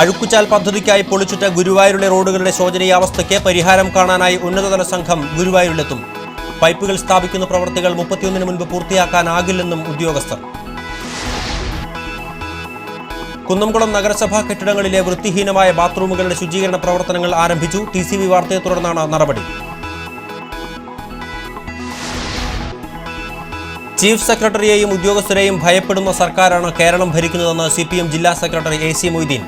അഴുക്കുചാൽ പദ്ധതിക്കായി പൊളിച്ചിട്ട ഗുരുവായൂരിലെ റോഡുകളുടെ ശോചനീയാവസ്ഥയ്ക്ക് പരിഹാരം കാണാനായി ഉന്നതതല സംഘം ഗുരുവായൂരിലെത്തും. പൈപ്പുകൾ സ്ഥാപിക്കുന്ന പ്രവൃത്തികൾ 31 മുൻപ് പൂർത്തിയാക്കാനാകില്ലെന്നും ഉദ്യോഗസ്ഥർ. കുന്നംകുളം നഗരസഭാ കെട്ടിടങ്ങളിലെ വൃത്തിഹീനമായ ബാത്റൂമുകളുടെ ശുചീകരണ പ്രവർത്തനങ്ങൾ ആരംഭിച്ചു. TCV വാർത്തയെ തുടർന്നാണ് നടപടി. ചീഫ് സെക്രട്ടറിയെയും ഉദ്യോഗസ്ഥരെയും ഭയപ്പെടുന്ന സർക്കാരാണ് കേരളം ഭരിക്കുന്നതെന്ന് CPM ജില്ലാ സെക്രട്ടറി AC മൊയ്തീൻ.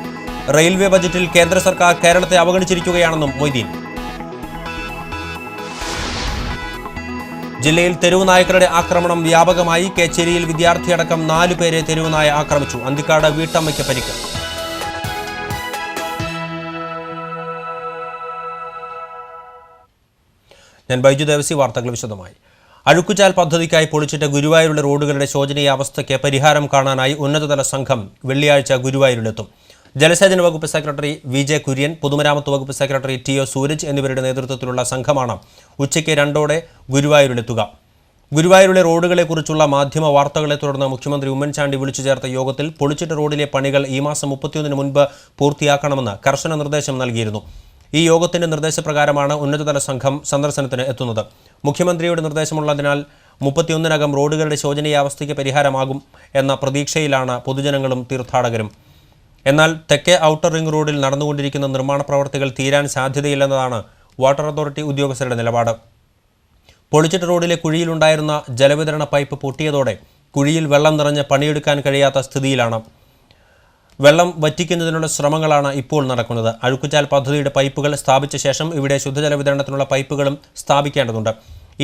റെയിൽവേ ബജറ്റിൽ കേന്ദ്ര സർക്കാർ കേരളത്തെ അവഗണിച്ചിരിക്കുകയാണെന്നും മൊയ്തീൻ. ജില്ലയിൽ തെരുവ് നായ്ക്കളുടെ ആക്രമണം വ്യാപകമായി. കേച്ചേരിയിൽ വിദ്യാർത്ഥിയടക്കം 4 പേരെ തെരുവ് നായ ആക്രമിച്ചു. അന്തിക്കാട് വീട്ടമ്മയ്ക്ക് പരിക്ക്. ഞാൻ ബൈജു ദേവസി. വാർത്തകൾ വിശദമായി. അഴുക്കുചാൽ പദ്ധതിക്കായി പൊളിച്ചിട്ട ഗുരുവായൂരിലെ റോഡുകളുടെ ശോചനീയാവസ്ഥയ്ക്ക് പരിഹാരം കാണാനായി ഉന്നതതല സംഘം വെള്ളിയാഴ്ച ഗുരുവായൂരിലെത്തും. ജലസേചന വകുപ്പ് സെക്രട്ടറി VJ കുര്യൻ, പൊതുമരാമത്ത് വകുപ്പ് സെക്രട്ടറി TO സൂരജ് എന്നിവരുടെ നേതൃത്വത്തിലുള്ള സംഘമാണ് ഉച്ചയ്ക്ക് 2 ഗുരുവായൂരിലെത്തുക. ഗുരുവായൂരിലെ റോഡുകളെക്കുറിച്ചുള്ള മാധ്യമ വാർത്തകളെ തുടർന്ന് മുഖ്യമന്ത്രി ഉമ്മൻചാണ്ടി വിളിച്ചു ചേർത്ത യോഗത്തിൽ പൊളിച്ചിട്ട റോഡിലെ പണികൾ ഈ മാസം 31 മുൻപ് പൂർത്തിയാക്കണമെന്ന് കർശന നിർദ്ദേശം നൽകിയിരുന്നു. ഈ യോഗത്തിന്റെ നിർദ്ദേശപ്രകാരമാണ് ഉന്നതതല സംഘം സന്ദർശനത്തിന് എത്തുന്നത്. മുഖ്യമന്ത്രിയുടെ നിർദ്ദേശമുള്ളതിനാൽ 31-നകം റോഡുകളുടെ ശോചനീയാവസ്ഥയ്ക്ക് പരിഹാരമാകും എന്ന പ്രതീക്ഷയിലാണ് പൊതുജനങ്ങളും തീർത്ഥാടകരും. എന്നാൽ തെക്കേ ഔട്ടർ റിംഗ് റോഡിൽ നടന്നുകൊണ്ടിരിക്കുന്ന നിർമ്മാണ പ്രവർത്തികൾ തീരാൻ സാധ്യതയില്ലെന്നതാണ് വാട്ടർ അതോറിറ്റി ഉദ്യോഗസ്ഥരുടെ നിലപാട്. പൊളിച്ചിട്ട റോഡിലെ കുഴിയിലുണ്ടായിരുന്ന ജലവിതരണ പൈപ്പ് പൊട്ടിയതോടെ കുഴിയിൽ വെള്ളം നിറഞ്ഞ് പണിയെടുക്കാൻ കഴിയാത്ത സ്ഥിതിയിലാണ്. വെള്ളം വറ്റിക്കുന്നതിനുള്ള ശ്രമങ്ങളാണ് ഇപ്പോൾ നടക്കുന്നത്. അഴുക്കുചാൽ പദ്ധതിയുടെ പൈപ്പുകൾ സ്ഥാപിച്ച ശേഷം ഇവിടെ ശുദ്ധജല വിതരണത്തിനുള്ള പൈപ്പുകളും സ്ഥാപിക്കേണ്ടതുണ്ട്.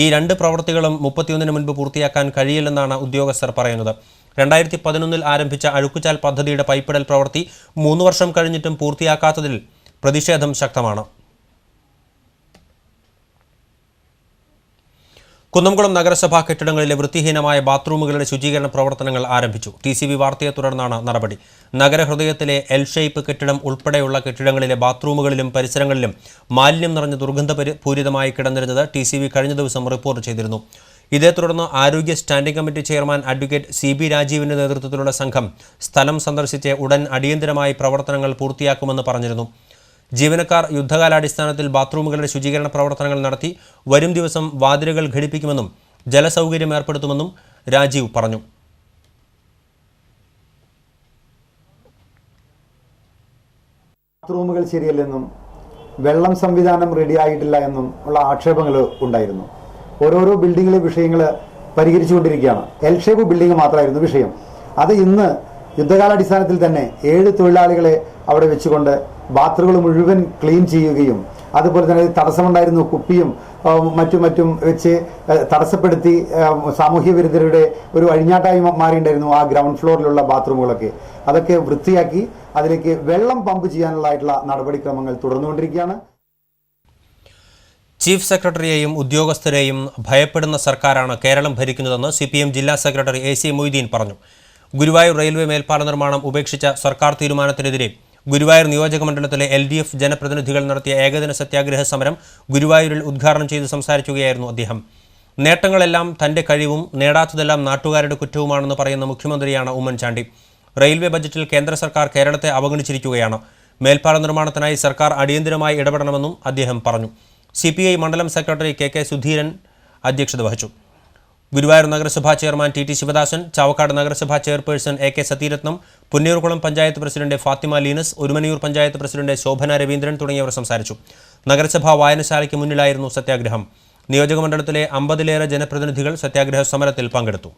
ഈ 2 പ്രവൃത്തികളും 31 മുൻപ് പൂർത്തിയാക്കാൻ കഴിയില്ലെന്നാണ് ഉദ്യോഗസ്ഥർ പറയുന്നത്. 2011 ആരംഭിച്ച അഴുക്കുചാൽ പദ്ധതിയുടെ പൈപ്പിടൽ പ്രവൃത്തി 3 വർഷം കഴിഞ്ഞിട്ടും പൂർത്തിയാക്കാത്തതിൽ പ്രതിഷേധം ശക്തമാണ്. കുന്നംകുളം നഗരസഭാ കെട്ടിടങ്ങളിലെ വൃത്തിഹീനമായ ബാത്റൂമുകളുടെ ശുചീകരണ പ്രവർത്തനങ്ങൾ ആരംഭിച്ചു. TCV വാർത്തയെ തുടർന്നാണ് നടപടി. നഗരഹൃദയത്തിലെ L ഷേപ്പ് കെട്ടിടം ഉൾപ്പെടെയുള്ള കെട്ടിടങ്ങളിലെ ബാത്റൂമുകളിലും പരിസരങ്ങളിലും മാലിന്യം നിറഞ്ഞ ദുർഗന്ധപൂരിതമായി കിടന്നിരുന്നത് TCV കഴിഞ്ഞ ദിവസം റിപ്പോർട്ട് ചെയ്തിരുന്നു. ഇതേ തുടർന്ന് ആരോഗ്യ standing committee chairman advocate CB രാജീവിന്റെ നേതൃത്വത്തിലുള്ള സംഘം സ്ഥലം സന്ദർശിച്ച് ഉടൻ അടിയന്തരമായി പ്രവർത്തനങ്ങൾ പൂർത്തിയാക്കുമെന്ന് പറഞ്ഞിരുന്നു. ജീവനക്കാർ യുദ്ധകാലാടിസ്ഥാനത്തിൽ ബാത്റൂമുകളുടെ ശുചീകരണ പ്രവർത്തനങ്ങൾ നടത്തി വരും ദിവസം വാതിലുകൾ ഘടിപ്പിക്കുമെന്നും ജലസൗകര്യം ഏർപ്പെടുത്തുമെന്നും രാജീവ് പറഞ്ഞു. ബാത്റൂമുകൾ ശരിയല്ലെന്നും വെള്ളം സംവിധാനം റെഡിയായിട്ടില്ല എന്നും ഉള്ള ആക്ഷേപങ്ങൾ ഉണ്ടായിരുന്നു. ഓരോരോ ബിൽഡിങ്ങിലെ വിഷയങ്ങൾ പരിഹരിച്ചുകൊണ്ടിരിക്കുകയാണ്. L ഷേപ്പ് ബിൽഡിംഗ് മാത്രമായിരുന്നു വിഷയം. അത് ഇന്ന് യുദ്ധകാലാടിസ്ഥാനത്തിൽ തന്നെ 7 തൊഴിലാളികളെ അവിടെ വെച്ചുകൊണ്ട് ബാത്റൂമുകൾ മുഴുവൻ ക്ലീൻ ചെയ്യുകയും അതുപോലെ തന്നെ തടസ്സമുണ്ടായിരുന്ന കുപ്പിയും മറ്റും വെച്ച് തടസ്സപ്പെടുത്തി സാമൂഹ്യ വിരുദ്ധരുടെ ഒരു അഴിഞ്ഞാട്ടായി മാറിയിട്ടുണ്ടായിരുന്നു ആ ഗ്രൗണ്ട് ഫ്ലോറിലുള്ള ബാത്റൂമുകളൊക്കെ. അതൊക്കെ വൃത്തിയാക്കി അതിലേക്ക് വെള്ളം പമ്പ് ചെയ്യാനുള്ളതായിട്ടുള്ള നടപടിക്രമങ്ങൾ തുടർന്നുകൊണ്ടിരിക്കുകയാണ്. ചീഫ് സെക്രട്ടറിയെയും ഉദ്യോഗസ്ഥരെയും ഭയപ്പെടുന്ന സർക്കാരാണ് കേരളം ഭരിക്കുന്നതെന്ന് CPM ജില്ലാ സെക്രട്ടറി AC മൊയ്തീൻ പറഞ്ഞു. ഗുരുവായൂർ റെയിൽവേ മേൽപ്പാല നിർമ്മാണം ഉപേക്ഷിച്ച സർക്കാർ തീരുമാനത്തിനെതിരെ ഗുരുവായൂർ നിയോജകമണ്ഡലത്തിലെ LDF ജനപ്രതിനിധികൾ നടത്തിയ ഏകദിന സത്യാഗ്രഹ സമരം ഗുരുവായൂരിൽ ഉദ്ഘാടനം ചെയ്ത് സംസാരിക്കുകയായിരുന്നു അദ്ദേഹം. നേട്ടങ്ങളെല്ലാം തന്റെ കഴിവും നേടാത്തതെല്ലാം നാട്ടുകാരുടെ കുറ്റവുമാണെന്ന് പറയുന്ന മുഖ്യമന്ത്രിയാണ് ഉമ്മൻചാണ്ടി. റെയിൽവേ ബജറ്റിൽ കേന്ദ്ര സർക്കാർ കേരളത്തെ അവഗണിച്ചിരിക്കുകയാണ്. മേൽപ്പാല നിർമ്മാണത്തിനായി സർക്കാർ അടിയന്തരമായി ഇടപെടണമെന്നും അദ്ദേഹം പറഞ്ഞു. CPI മണ്ഡലം സെക്രട്ടറി KK സുധീരൻ അധ്യക്ഷത വഹിച്ചു. ഗുരുവായൂർ നഗരസഭാ ചെയർമാൻ TT ശിവദാസൻ, ചാവക്കാട് നഗരസഭാ chairperson AK Satheeratnam, Punnayurkulam panchayat president Fathima Leenas, Orumanayur panchayat president Shobhana Raveendran തുടങ്ങിയവർ സംസാരിച്ചു. നഗരസഭാ വായനശാലയ്ക്ക് മുന്നിലായിരുന്നു സത്യാഗ്രഹം. നിയോജകമണ്ഡലത്തിലെ 50-ലേറെ ജനപ്രതിനിധികൾ സത്യാഗ്രഹ സമരത്തിൽ പങ്കെടുത്തു.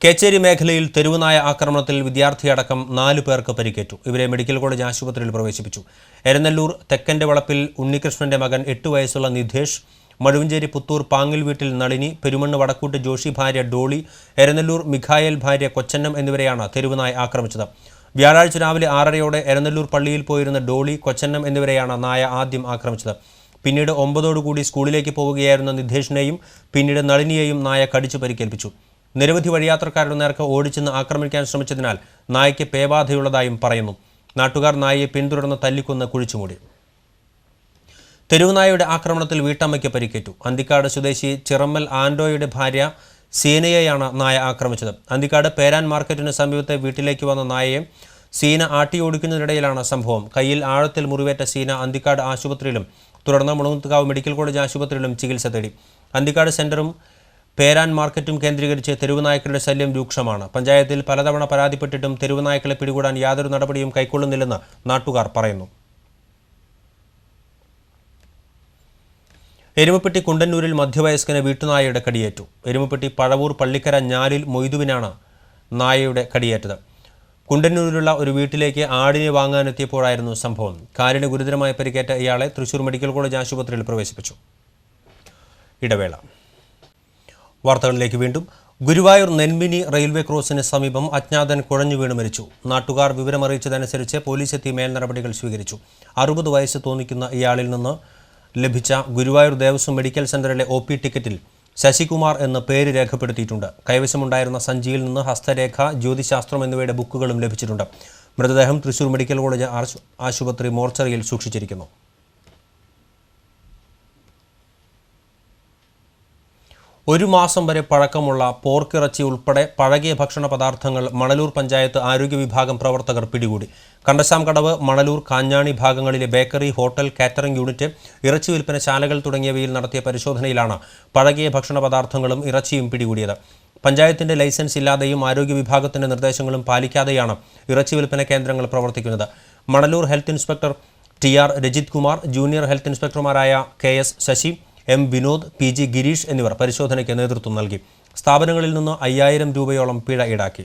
കേച്ചേരി മേഖലയിൽ തെരുവുനായ ആക്രമണത്തിൽ വിദ്യാർത്ഥിയടക്കം 4 പേർക്ക് പരിക്കേറ്റു. ഇവരെ മെഡിക്കൽ കോളേജ് ആശുപത്രിയിൽ പ്രവേശിപ്പിച്ചു. എരനല്ലൂർ തെക്കന്റെ വളപ്പിൽ ഉണ്ണികൃഷ്ണന്റെ മകൻ 8 വയസ്സുള്ള നിധേഷ്, മഴുവഞ്ചേരി പുത്തൂർ പാങ്ങിൽ വീട്ടിൽ നളിനി, പെരുമണ്ണ് വടക്കൂട്ട് ജോഷി ഭാര്യ ഡോളി, എരനല്ലൂർ മിഖായേൽ ഭാര്യ കൊച്ചന്നം എന്നിവരെയാണ് തെരുവുനായ ആക്രമിച്ചത്. വ്യാഴാഴ്ച രാവിലെ 6:30 എരനല്ലൂർ പള്ളിയിൽ പോയിരുന്ന ഡോളി, കൊച്ചന്നം എന്നിവരെയാണ് നായ ആദ്യം ആക്രമിച്ചത്. പിന്നീട് 9 സ്കൂളിലേക്ക് പോവുകയായിരുന്ന നിധേഷിനെയും പിന്നീട് നളിനിയെയും നായ കടിച്ചു പരിക്കേൽപ്പിച്ചു. നിരവധി വഴിയാത്രക്കാരുടെ നേർക്ക് ഓടിച്ചെന്ന് ആക്രമിക്കാൻ ശ്രമിച്ചതിനാൽ നായയ്ക്ക് പേബാധയുള്ളതായും പറയുന്നു. നാട്ടുകാർ നായയെ പിന്തുടർന്ന് തല്ലിക്കൊന്ന് കുഴിച്ചുമൂടി. തെരുവുനായയുടെ ആക്രമണത്തിൽ വീട്ടമ്മയ്ക്ക് പരിക്കേറ്റു. അന്തിക്കാട് സ്വദേശി ചിറമ്മൽ ആൻഡോയുടെ ഭാര്യ സീനയെയാണ് നായ ആക്രമിച്ചത്. അന്തിക്കാട് പേരാൻ മാർക്കറ്റിന് സമീപത്തെ വീട്ടിലേക്ക് വന്ന നായയെ സീന ആട്ടിയോടിക്കുന്നതിനിടയിലാണ് സംഭവം. കയ്യിൽ ആഴത്തിൽ മുറിവേറ്റ സീന അന്തിക്കാട് ആശുപത്രിയിലും തുടർന്ന് മുളങ്ങുത്തുകാവ് മെഡിക്കൽ കോളേജ് ആശുപത്രിയിലും ചികിത്സ തേടി. അന്തിക്കാട് സെന്ററും പേരാൻ മാർക്കറ്റും കേന്ദ്രീകരിച്ച് തെരുവ് നായ്ക്കളുടെ ശല്യം രൂക്ഷമാണ്. പഞ്ചായത്തിൽ പലതവണ പരാതിപ്പെട്ടിട്ടും തെരുവ് നായ്ക്കളെ പിടികൂടാൻ യാതൊരു നടപടിയും കൈക്കൊള്ളുന്നില്ലെന്ന് നാട്ടുകാർ പറയുന്നു. എരുമപ്പെട്ടി കുണ്ടന്നൂരിൽ മധ്യവയസ്കന് വീട്ടുനായയുടെ കടിയേറ്റു. എരുമപ്പെട്ടി പഴവൂർ പള്ളിക്കര ഞാലിൽ മൊയ്തുവിനാണ് നായയുടെ കടിയേറ്റത്. കുണ്ടന്നൂരിലുള്ള ഒരു വീട്ടിലേക്ക് ആടിനെ വാങ്ങാനെത്തിയപ്പോഴായിരുന്നു സംഭവം. കാലിന് ഗുരുതരമായി പരിക്കേറ്റ ഇയാളെ തൃശൂർ മെഡിക്കൽ കോളേജ് ആശുപത്രിയിൽ പ്രവേശിപ്പിച്ചു. ഇടവേള. വാർത്തകളിലേക്ക് വീണ്ടും. ഗുരുവായൂർ നെന്മിനി റെയിൽവേ ക്രോസിന് സമീപം അജ്ഞാതൻ കുഴഞ്ഞു വീണ് മരിച്ചു. നാട്ടുകാർ വിവരമറിയിച്ചതനുസരിച്ച് പോലീസെത്തി മേൽ നടപടികൾ സ്വീകരിച്ചു. 60 വയസ്സ് തോന്നിക്കുന്ന ഇയാളിൽ നിന്ന് ലഭിച്ച ഗുരുവായൂർ ദേവസ്വം മെഡിക്കൽ സെന്ററിലെ OP ടിക്കറ്റിൽ ശശികുമാർ എന്ന പേര് രേഖപ്പെടുത്തിയിട്ടുണ്ട്. കൈവശമുണ്ടായിരുന്ന സഞ്ചിയിൽ നിന്ന് ഹസ്തരേഖ, ജ്യോതിശാസ്ത്രം എന്നിവയുടെ ബുക്കുകളും ലഭിച്ചിട്ടുണ്ട്. മൃതദേഹം തൃശൂർ മെഡിക്കൽ കോളേജ് ആശുപത്രി മോർച്ചറിയിൽ സൂക്ഷിച്ചിരിക്കുന്നു. ഒരു മാസം വരെ പഴക്കമുള്ള പോർക്കിറച്ചി ഉൾപ്പെടെ പഴകിയ ഭക്ഷണ പദാർത്ഥങ്ങൾ മണലൂർ പഞ്ചായത്ത് ആരോഗ്യ വിഭാഗം പ്രവർത്തകർ പിടികൂടി. കണ്ടശാംകടവ്, മണലൂർ, കാഞ്ഞാണി ഭാഗങ്ങളിലെ ബേക്കറി, ഹോട്ടൽ, കാറ്ററിംഗ് യൂണിറ്റ്, ഇറച്ചി വിൽപ്പനശാലകൾ തുടങ്ങിയവയിൽ നടത്തിയ പരിശോധനയിലാണ് പഴകിയ ഭക്ഷണ പദാർത്ഥങ്ങളും ഇറച്ചിയും പിടികൂടിയത്. പഞ്ചായത്തിന്റെ ലൈസൻസ് ഇല്ലാതെയും ആരോഗ്യ വിഭാഗത്തിന്റെ നിർദ്ദേശങ്ങളും പാലിക്കാതെയാണ് ഇറച്ചി വിൽപ്പന കേന്ദ്രങ്ങൾ പ്രവർത്തിക്കുന്നത്. Manalur health inspector TR Rajith Kumar, junior health ഇൻസ്പെക്ടർമാരായ KS Sasi, M Vinod, PG Girish എന്നിവർ പരിശോധനയ്ക്ക് നേതൃത്വം നൽകി. സ്ഥാപനങ്ങളിൽ നിന്ന് 5000 രൂപയോളം പിഴ ഈടാക്കി.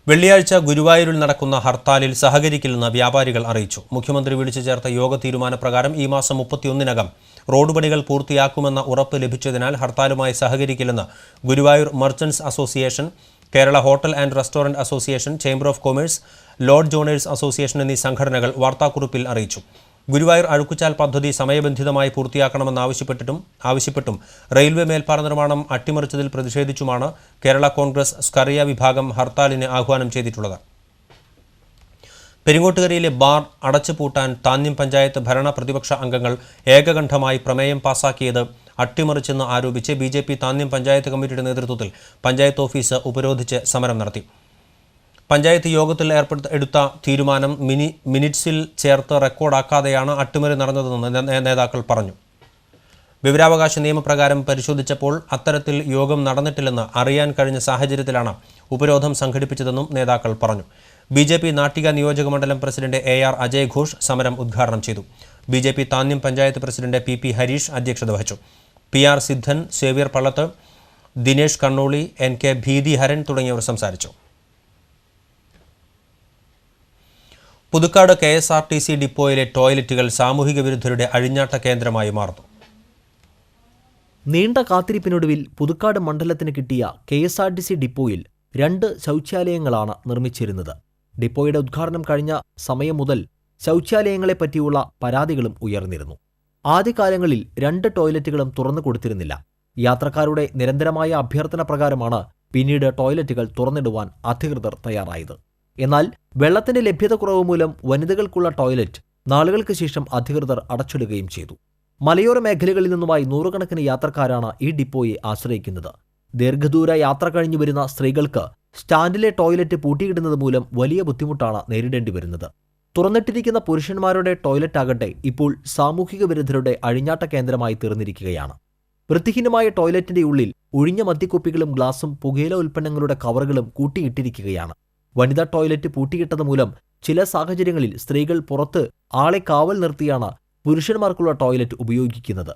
വെള്ളിയാഴ്ച ഗുരുവായൂരിൽ നടക്കുന്ന ഹർത്താലിൽ സഹകരിക്കില്ലെന്ന് വ്യാപാരികൾ അറിയിച്ചു. മുഖ്യമന്ത്രി വിളിച്ചു ചേർത്ത യോഗ തീരുമാനപ്രകാരം ഈ മാസം 31-നകം റോഡ് പണികൾ പൂർത്തിയാക്കുമെന്ന ഉറപ്പ് ലഭിച്ചതിനാൽ ഹർത്താലുമായി സഹകരിക്കില്ലെന്ന് Guruvayur merchants association, Kerala hotel and restaurant association, chamber of commerce, lodge owners association എന്നീ സംഘടനകൾ വാർത്താക്കുറിപ്പിൽ അറിയിച്ചു. ഗുരുവായൂർ അഴുക്കുചാൽ പദ്ധതി സമയബന്ധിതമായി പൂർത്തിയാക്കണമെന്നാവശ്യപ്പെട്ടും റെയിൽവേ മേൽപ്പാല നിർമ്മാണം അട്ടിമറിച്ചതിൽ പ്രതിഷേധിച്ചുമാണ് കേരള കോൺഗ്രസ് സ്കറിയ വിഭാഗം ഹർത്താലിന് ആഹ്വാനം ചെയ്തിട്ടുള്ളത്. പെരിങ്ങോട്ടുകരയിലെ ബാർ അടച്ചുപൂട്ടാൻ താന്യം പഞ്ചായത്ത് ഭരണ പ്രതിപക്ഷ അംഗങ്ങൾ ഏകകണ്ഠമായി പ്രമേയം പാസാക്കിയത് അട്ടിമറിച്ചെന്ന് ആരോപിച്ച് BJP താന്യം പഞ്ചായത്ത് കമ്മിറ്റിയുടെ നേതൃത്വത്തിൽ പഞ്ചായത്ത് ഓഫീസ് ഉപരോധിച്ച് സമരം നടത്തി. പഞ്ചായത്ത് യോഗത്തിൽ എടുത്ത തീരുമാനം മിനിറ്റ്സിൽ ചേർത്ത് റെക്കോർഡാക്കാതെയാണ് അട്ടിമറി നടന്നതെന്ന് നേതാക്കൾ പറഞ്ഞു. വിവരാവകാശ നിയമപ്രകാരം പരിശോധിച്ചപ്പോൾ അത്തരത്തിൽ യോഗം നടന്നിട്ടില്ലെന്ന് അറിയാൻ കഴിഞ്ഞ സാഹചര്യത്തിലാണ് ഉപരോധം സംഘടിപ്പിച്ചതെന്നും നേതാക്കൾ പറഞ്ഞു. BJP നാട്ടിക നിയോജക മണ്ഡലം പ്രസിഡന്റ് AR അജയ് ഘോഷ് സമരം ഉദ്ഘാടനം ചെയ്തു. BJP Thanniyam panchayat president PP Harish അധ്യക്ഷത വഹിച്ചു. PR Sidhan, Xavier Pallath, Dinesh Kannoli, NK Bheethiharan തുടങ്ങിയവർ സംസാരിച്ചു. പുതുക്കാട് KSRTC ഡിപ്പോയിലെ ടോയ്ലറ്റുകൾ സാമൂഹിക വിരുദ്ധരുടെ അഴിഞ്ഞാട്ട കേന്ദ്രമായി മാറുന്നു. നീണ്ട കാത്തിരിപ്പിനൊടുവിൽ പുതുക്കാട് മണ്ഡലത്തിന് കിട്ടിയ KSRTC ഡിപ്പോയിൽ 2 ശൗചാലയങ്ങളാണ് നിർമ്മിച്ചിരുന്നത്. ഡിപ്പോയുടെ ഉദ്ഘാടനം കഴിഞ്ഞ സമയം മുതൽ ശൗചാലയങ്ങളെപ്പറ്റിയുള്ള പരാതികളും ഉയർന്നിരുന്നു. ആദ്യകാലങ്ങളിൽ 2 ടോയ്ലറ്റുകളും തുറന്നു കൊടുത്തിരുന്നില്ല. യാത്രക്കാരുടെ നിരന്തരമായ അഭ്യർത്ഥന പ്രകാരമാണ് പിന്നീട് ടോയ്ലറ്റുകൾ തുറന്നിടുവാൻ അധികൃതർ തയ്യാറായത്. എന്നാൽ വെള്ളത്തിന്റെ ലഭ്യതക്കുറവ് മൂലം വനിതകൾക്കുള്ള ടോയ്ലറ്റ് നാളുകൾക്ക് ശേഷം അധികൃതർ അടച്ചിടുകയും ചെയ്തു. മലയോര മേഖലകളിൽ നിന്നുമായി നൂറുകണക്കിന് യാത്രക്കാരാണ് ഈ ഡിപ്പോയെ ആശ്രയിക്കുന്നത്. ദീർഘദൂര യാത്ര കഴിഞ്ഞു വരുന്ന സ്ത്രീകൾക്ക് സ്റ്റാൻഡിലെ ടോയ്ലറ്റ് പൂട്ടിയിടുന്നത് മൂലം വലിയ ബുദ്ധിമുട്ടാണ് നേരിടേണ്ടി വരുന്നത്. തുറന്നിട്ടിരിക്കുന്ന പുരുഷന്മാരുടെ ടോയ്ലറ്റ് ആകട്ടെ ഇപ്പോൾ സാമൂഹിക വിരുദ്ധരുടെ അഴിഞ്ഞാട്ട കേന്ദ്രമായി തീർന്നിരിക്കുകയാണ്. വൃത്തിഹീനമായ ടോയ്ലറ്റിന്റെ ഉള്ളിൽ ഒഴിഞ്ഞ മദ്യക്കുപ്പികളും ഗ്ലാസും പുകയില ഉൽപ്പന്നങ്ങളുടെ കവറുകളും കൂട്ടിയിട്ടിരിക്കുകയാണ്. വനിതാ ടോയ്ലറ്റ് പൂട്ടിയിട്ടത് മൂലം ചില സാഹചര്യങ്ങളിൽ സ്ത്രീകൾ പുറത്ത് ആളെ കാവൽ നിർത്തിയാണ് പുരുഷന്മാർക്കുള്ള ടോയ്ലറ്റ് ഉപയോഗിക്കുന്നത്.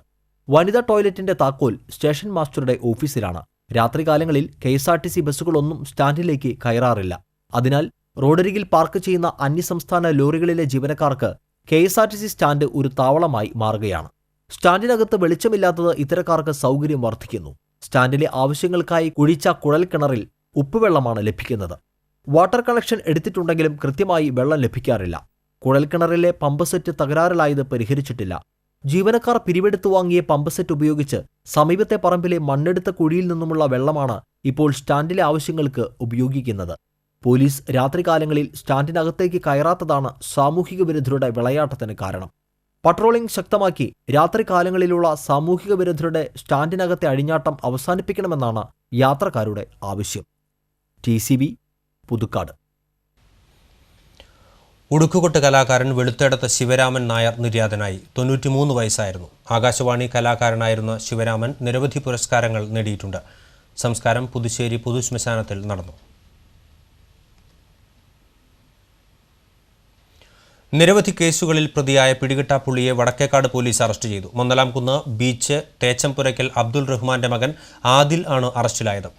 വനിതാ ടോയ്ലറ്റിന്റെ താക്കോൽ സ്റ്റേഷൻ മാസ്റ്ററുടെ ഓഫീസിലാണ്. രാത്രികാലങ്ങളിൽ KSRTC ബസ്സുകളൊന്നും സ്റ്റാൻഡിലേക്ക് കയറാറില്ല. അതിനാൽ റോഡരികിൽ പാർക്ക് ചെയ്യുന്ന അന്യസംസ്ഥാന ലോറികളിലെ ജീവനക്കാർക്ക് KSRTC സ്റ്റാൻഡ് ഒരു താവളമായി മാറുകയാണ്. സ്റ്റാൻഡിനകത്ത് വെളിച്ചമില്ലാത്തത് ഇത്തരക്കാർക്ക് സൗകര്യം വർദ്ധിക്കുന്നു. സ്റ്റാൻഡിലെ ആവശ്യങ്ങൾക്കായി കുഴിച്ച കുഴൽക്കിണറിൽ ഉപ്പുവെള്ളമാണ് ലഭിക്കുന്നത്. വാട്ടർ കണക്ഷൻ എടുത്തിട്ടുണ്ടെങ്കിലും കൃത്യമായി വെള്ളം ലഭിക്കാറില്ല. കുഴൽക്കിണറിലെ പമ്പ് സെറ്റ് തകരാറിലായത് പരിഹരിച്ചിട്ടില്ല. ജീവനക്കാർ പിരിവെടുത്തു വാങ്ങിയ പമ്പ് സെറ്റ് ഉപയോഗിച്ച് സമീപത്തെ പറമ്പിലെ മണ്ണെടുത്ത കുഴിയിൽ നിന്നുമുള്ള വെള്ളമാണ് ഇപ്പോൾ സ്റ്റാൻഡിലെ ആവശ്യങ്ങൾക്ക് ഉപയോഗിക്കുന്നത്. പോലീസ് രാത്രികാലങ്ങളിൽ സ്റ്റാൻഡിനകത്തേക്ക് കയറാത്തതാണ് സാമൂഹിക വിരുദ്ധരുടെ വിളയാട്ടത്തിന് കാരണം. പട്രോളിംഗ് ശക്തമാക്കി രാത്രികാലങ്ങളിലുള്ള സാമൂഹിക വിരുദ്ധരുടെ സ്റ്റാൻഡിനകത്തെ അഴിഞ്ഞാട്ടം അവസാനിപ്പിക്കണമെന്നാണ് യാത്രക്കാരുടെ ആവശ്യം. TCB പുതുക്കാട്. ഉടുക്കുകൊട്ട് കലാകാരൻ വെളുത്തേടത്ത് ശിവരാമൻ നായർ നിര്യാതനായി. 93 വയസ്സായിരുന്നു. ആകാശവാണി കലാകാരനായിരുന്ന ശിവരാമൻ നിരവധി പുരസ്കാരങ്ങൾ നേടിയിട്ടുണ്ട്. സംസ്കാരം പുതുശ്ശേരി പൊതുശ്മശാനത്തിൽ നടന്നു. നിരവധി കേസുകളിൽ പ്രതിയായ പിടികിട്ടാപ്പുള്ളിയെ വടക്കേക്കാട് പോലീസ് അറസ്റ്റ് ചെയ്തു. മന്ദലാംകുന്ന് ബീച്ച് തേച്ചംപുരയ്ക്കൽ അബ്ദുൾ റഹ്മാന്റെ മകൻ ആദിൽ ആണ് അറസ്റ്റിലായത്.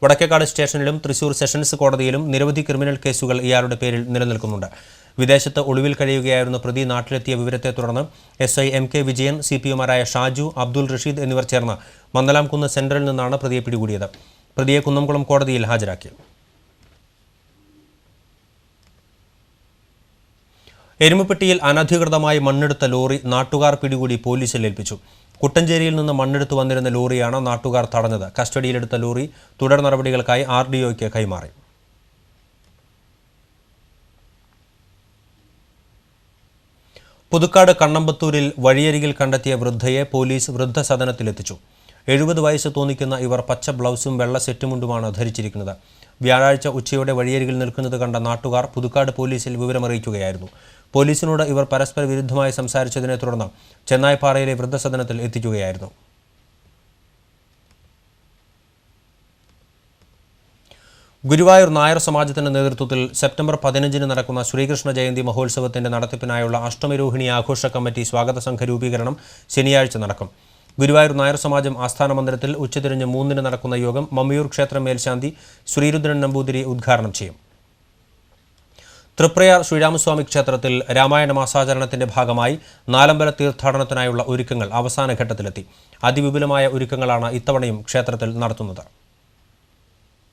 വടക്കേക്കാട് സ്റ്റേഷനിലും തൃശൂർ സെഷൻസ് കോടതിയിലും നിരവധി ക്രിമിനൽ കേസുകൾ ഇയാളുടെ പേരിൽ നിലനിൽക്കുന്നുണ്ട്. വിദേശത്ത് ഒളിവിൽ കഴിയുകയായിരുന്ന പ്രതി നാട്ടിലെത്തിയ വിവരത്തെ തുടർന്ന് SI MK വിജയൻ, CPOമാരായ ഷാജു, അബ്ദുൾ റഷീദ് എന്നിവർ ചേർന്ന് മന്ദലാംകുന്ന് സെന്ററിൽ നിന്നാണ് പ്രതിയെ പിടികൂടിയത്. പ്രതിയെ കുന്നംകുളം കോടതിയിൽ ഹാജരാക്കി. എരുമപ്പെട്ടിയിൽ അനധികൃതമായി മണ്ണെടുത്ത ലോറി നാട്ടുകാർ പിടികൂടി പോലീസിൽ ഏൽപ്പിച്ചു. കുട്ടഞ്ചേരിയിൽ നിന്ന് മണ്ണെടുത്തു വന്നിരുന്ന ലോറിയാണ് നാട്ടുകാർ തടഞ്ഞത്. കസ്റ്റഡിയിലെടുത്ത ലോറി തുടർ നടപടികൾക്കായി RDOയ്ക്ക് കൈമാറി. പുതുക്കാട് കണ്ണമ്പത്തൂരിൽ വഴിയരികിൽ കണ്ടെത്തിയ വൃദ്ധയെ പോലീസ് വൃദ്ധസദനത്തിലെത്തിച്ചു. 70 വയസ്സ് തോന്നിക്കുന്ന ഇവർ പച്ച ബ്ലൗസും വെള്ള സെറ്റുമുണ്ടുമാണ് ധരിച്ചിരിക്കുന്നത്. വ്യാഴാഴ്ച ഉച്ചയോടെ വഴിയരികിൽ നിൽക്കുന്നത് കണ്ട നാട്ടുകാർ പുതുക്കാട് പോലീസിൽ വിവരമറിയിക്കുകയായിരുന്നു. പോലീസിനോട് ഇവർ പരസ്പര വിരുദ്ധമായി സംസാരിച്ചതിനെ തുടർന്ന് ചെന്നായ്പാറയിലെ വൃദ്ധസദനത്തിൽ എത്തിക്കുകയായിരുന്നു. ഗുരുവായൂർ നായർ സമാജത്തിന്റെ നേതൃത്വത്തിൽ സെപ്റ്റംബർ 15 നടക്കുന്ന ശ്രീകൃഷ്ണ ജയന്തി മഹോത്സവത്തിന്റെ നടത്തിപ്പിനായുള്ള അഷ്ടമിരോഹിണി ആഘോഷ കമ്മിറ്റി സ്വാഗത സംഘ രൂപീകരണം ശനിയാഴ്ച നടക്കും. ഗുരുവായൂർ നായർ സമാജം ആസ്ഥാന മന്ദിരത്തിൽ ഉച്ചതിരിഞ്ഞ് 3 നടക്കുന്ന യോഗം മമ്മിയൂർ ക്ഷേത്രം മേൽശാന്തി ശ്രീരുദ്രൻ നമ്പൂതിരി ഉദ്ഘാടനം ചെയ്യും. തൃപ്രയാർ ശ്രീരാമസ്വാമി ക്ഷേത്രത്തിൽ രാമായണ മാസാചരണത്തിന്റെ ഭാഗമായി നാലമ്പല തീർത്ഥാടനത്തിനായുള്ള ഒരുക്കങ്ങൾ അവസാന ഘട്ടത്തിലെത്തി. അതിവിപുലമായ ഒരുക്കങ്ങളാണ് ഇത്തവണയും ക്ഷേത്രത്തിൽ നടത്തുന്നത്.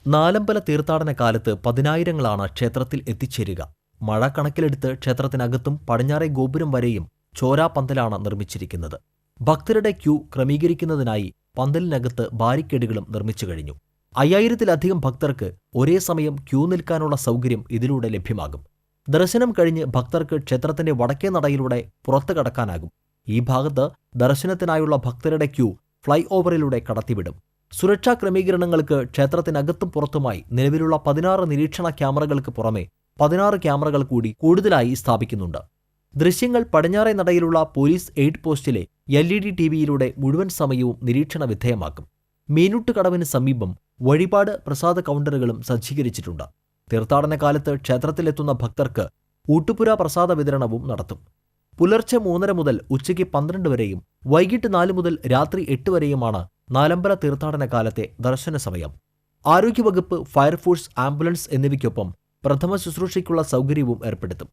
നാലമ്പല തീർത്ഥാടന കാലത്ത് 10,000-ങ്ങളാണ് ക്ഷേത്രത്തിൽ എത്തിച്ചേരുക. മഴ കണക്കിലെടുത്ത് ക്ഷേത്രത്തിനകത്തും പടിഞ്ഞാറേ ഗോപുരം വരെയും ചോരാപന്തലാണ് നിർമ്മിച്ചിരിക്കുന്നത്. ഭക്തരുടെ ക്യൂ ക്രമീകരിക്കുന്നതിനായി പന്തലിനകത്ത് ബാരിക്കേഡുകളും നിർമ്മിച്ചു കഴിഞ്ഞു. 5000-ത്തിലധികം ഭക്തർക്ക് ഒരേ സമയം ക്യൂ നിൽക്കാനുള്ള സൗകര്യം ഇതിലൂടെ ലഭ്യമാകും. ദർശനം കഴിഞ്ഞ് ഭക്തർക്ക് ക്ഷേത്രത്തിന്റെ വടക്കേ നടയിലൂടെ പുറത്തു കടക്കാനാകും. ഈ ഭാഗത്ത് ദർശനത്തിനായുള്ള ഭക്തരുടെ ക്യൂ ഫ്ലൈ ഓവറിലൂടെ കടത്തിവിടും. സുരക്ഷാ ക്രമീകരണങ്ങൾക്ക് ക്ഷേത്രത്തിനകത്തും പുറത്തുമായി നിലവിലുള്ള 16 നിരീക്ഷണ ക്യാമറകൾക്ക് പുറമെ 16 ക്യാമറകൾ കൂടി കൂടുതലായി സ്ഥാപിക്കുന്നുണ്ട്. ദൃശ്യങ്ങൾ പടിഞ്ഞാറേ നടയിലുള്ള പോലീസ് എയ്ഡ് പോസ്റ്റിലെ LED TVയിലൂടെ മുഴുവൻ സമയവും നിരീക്ഷണ വിധേയമാക്കും. മീനൂട്ടുകടവിന് സമീപം വഴിപാട് പ്രസാദ കൗണ്ടറുകളും സജ്ജീകരിച്ചിട്ടുണ്ട്. തീർത്ഥാടന കാലത്ത് ക്ഷേത്രത്തിലെത്തുന്ന ഭക്തർക്ക് ഊട്ടുപുര പ്രസാദ വിതരണവും നടത്തും. പുലർച്ചെ 3:30 മുതൽ ഉച്ചയ്ക്ക് 12 വരെയും വൈകിട്ട് 4 മുതൽ രാത്രി 8 വരെയുമാണ് നാലമ്പല തീർത്ഥാടന കാലത്തെ ദർശന സമയം. ആരോഗ്യവകുപ്പ്, ഫയർഫോഴ്സ്, ആംബുലൻസ് എന്നിവയ്ക്കൊപ്പം പ്രഥമ ശുശ്രൂഷയ്ക്കുള്ള സൗകര്യവും ഏർപ്പെടുത്തും.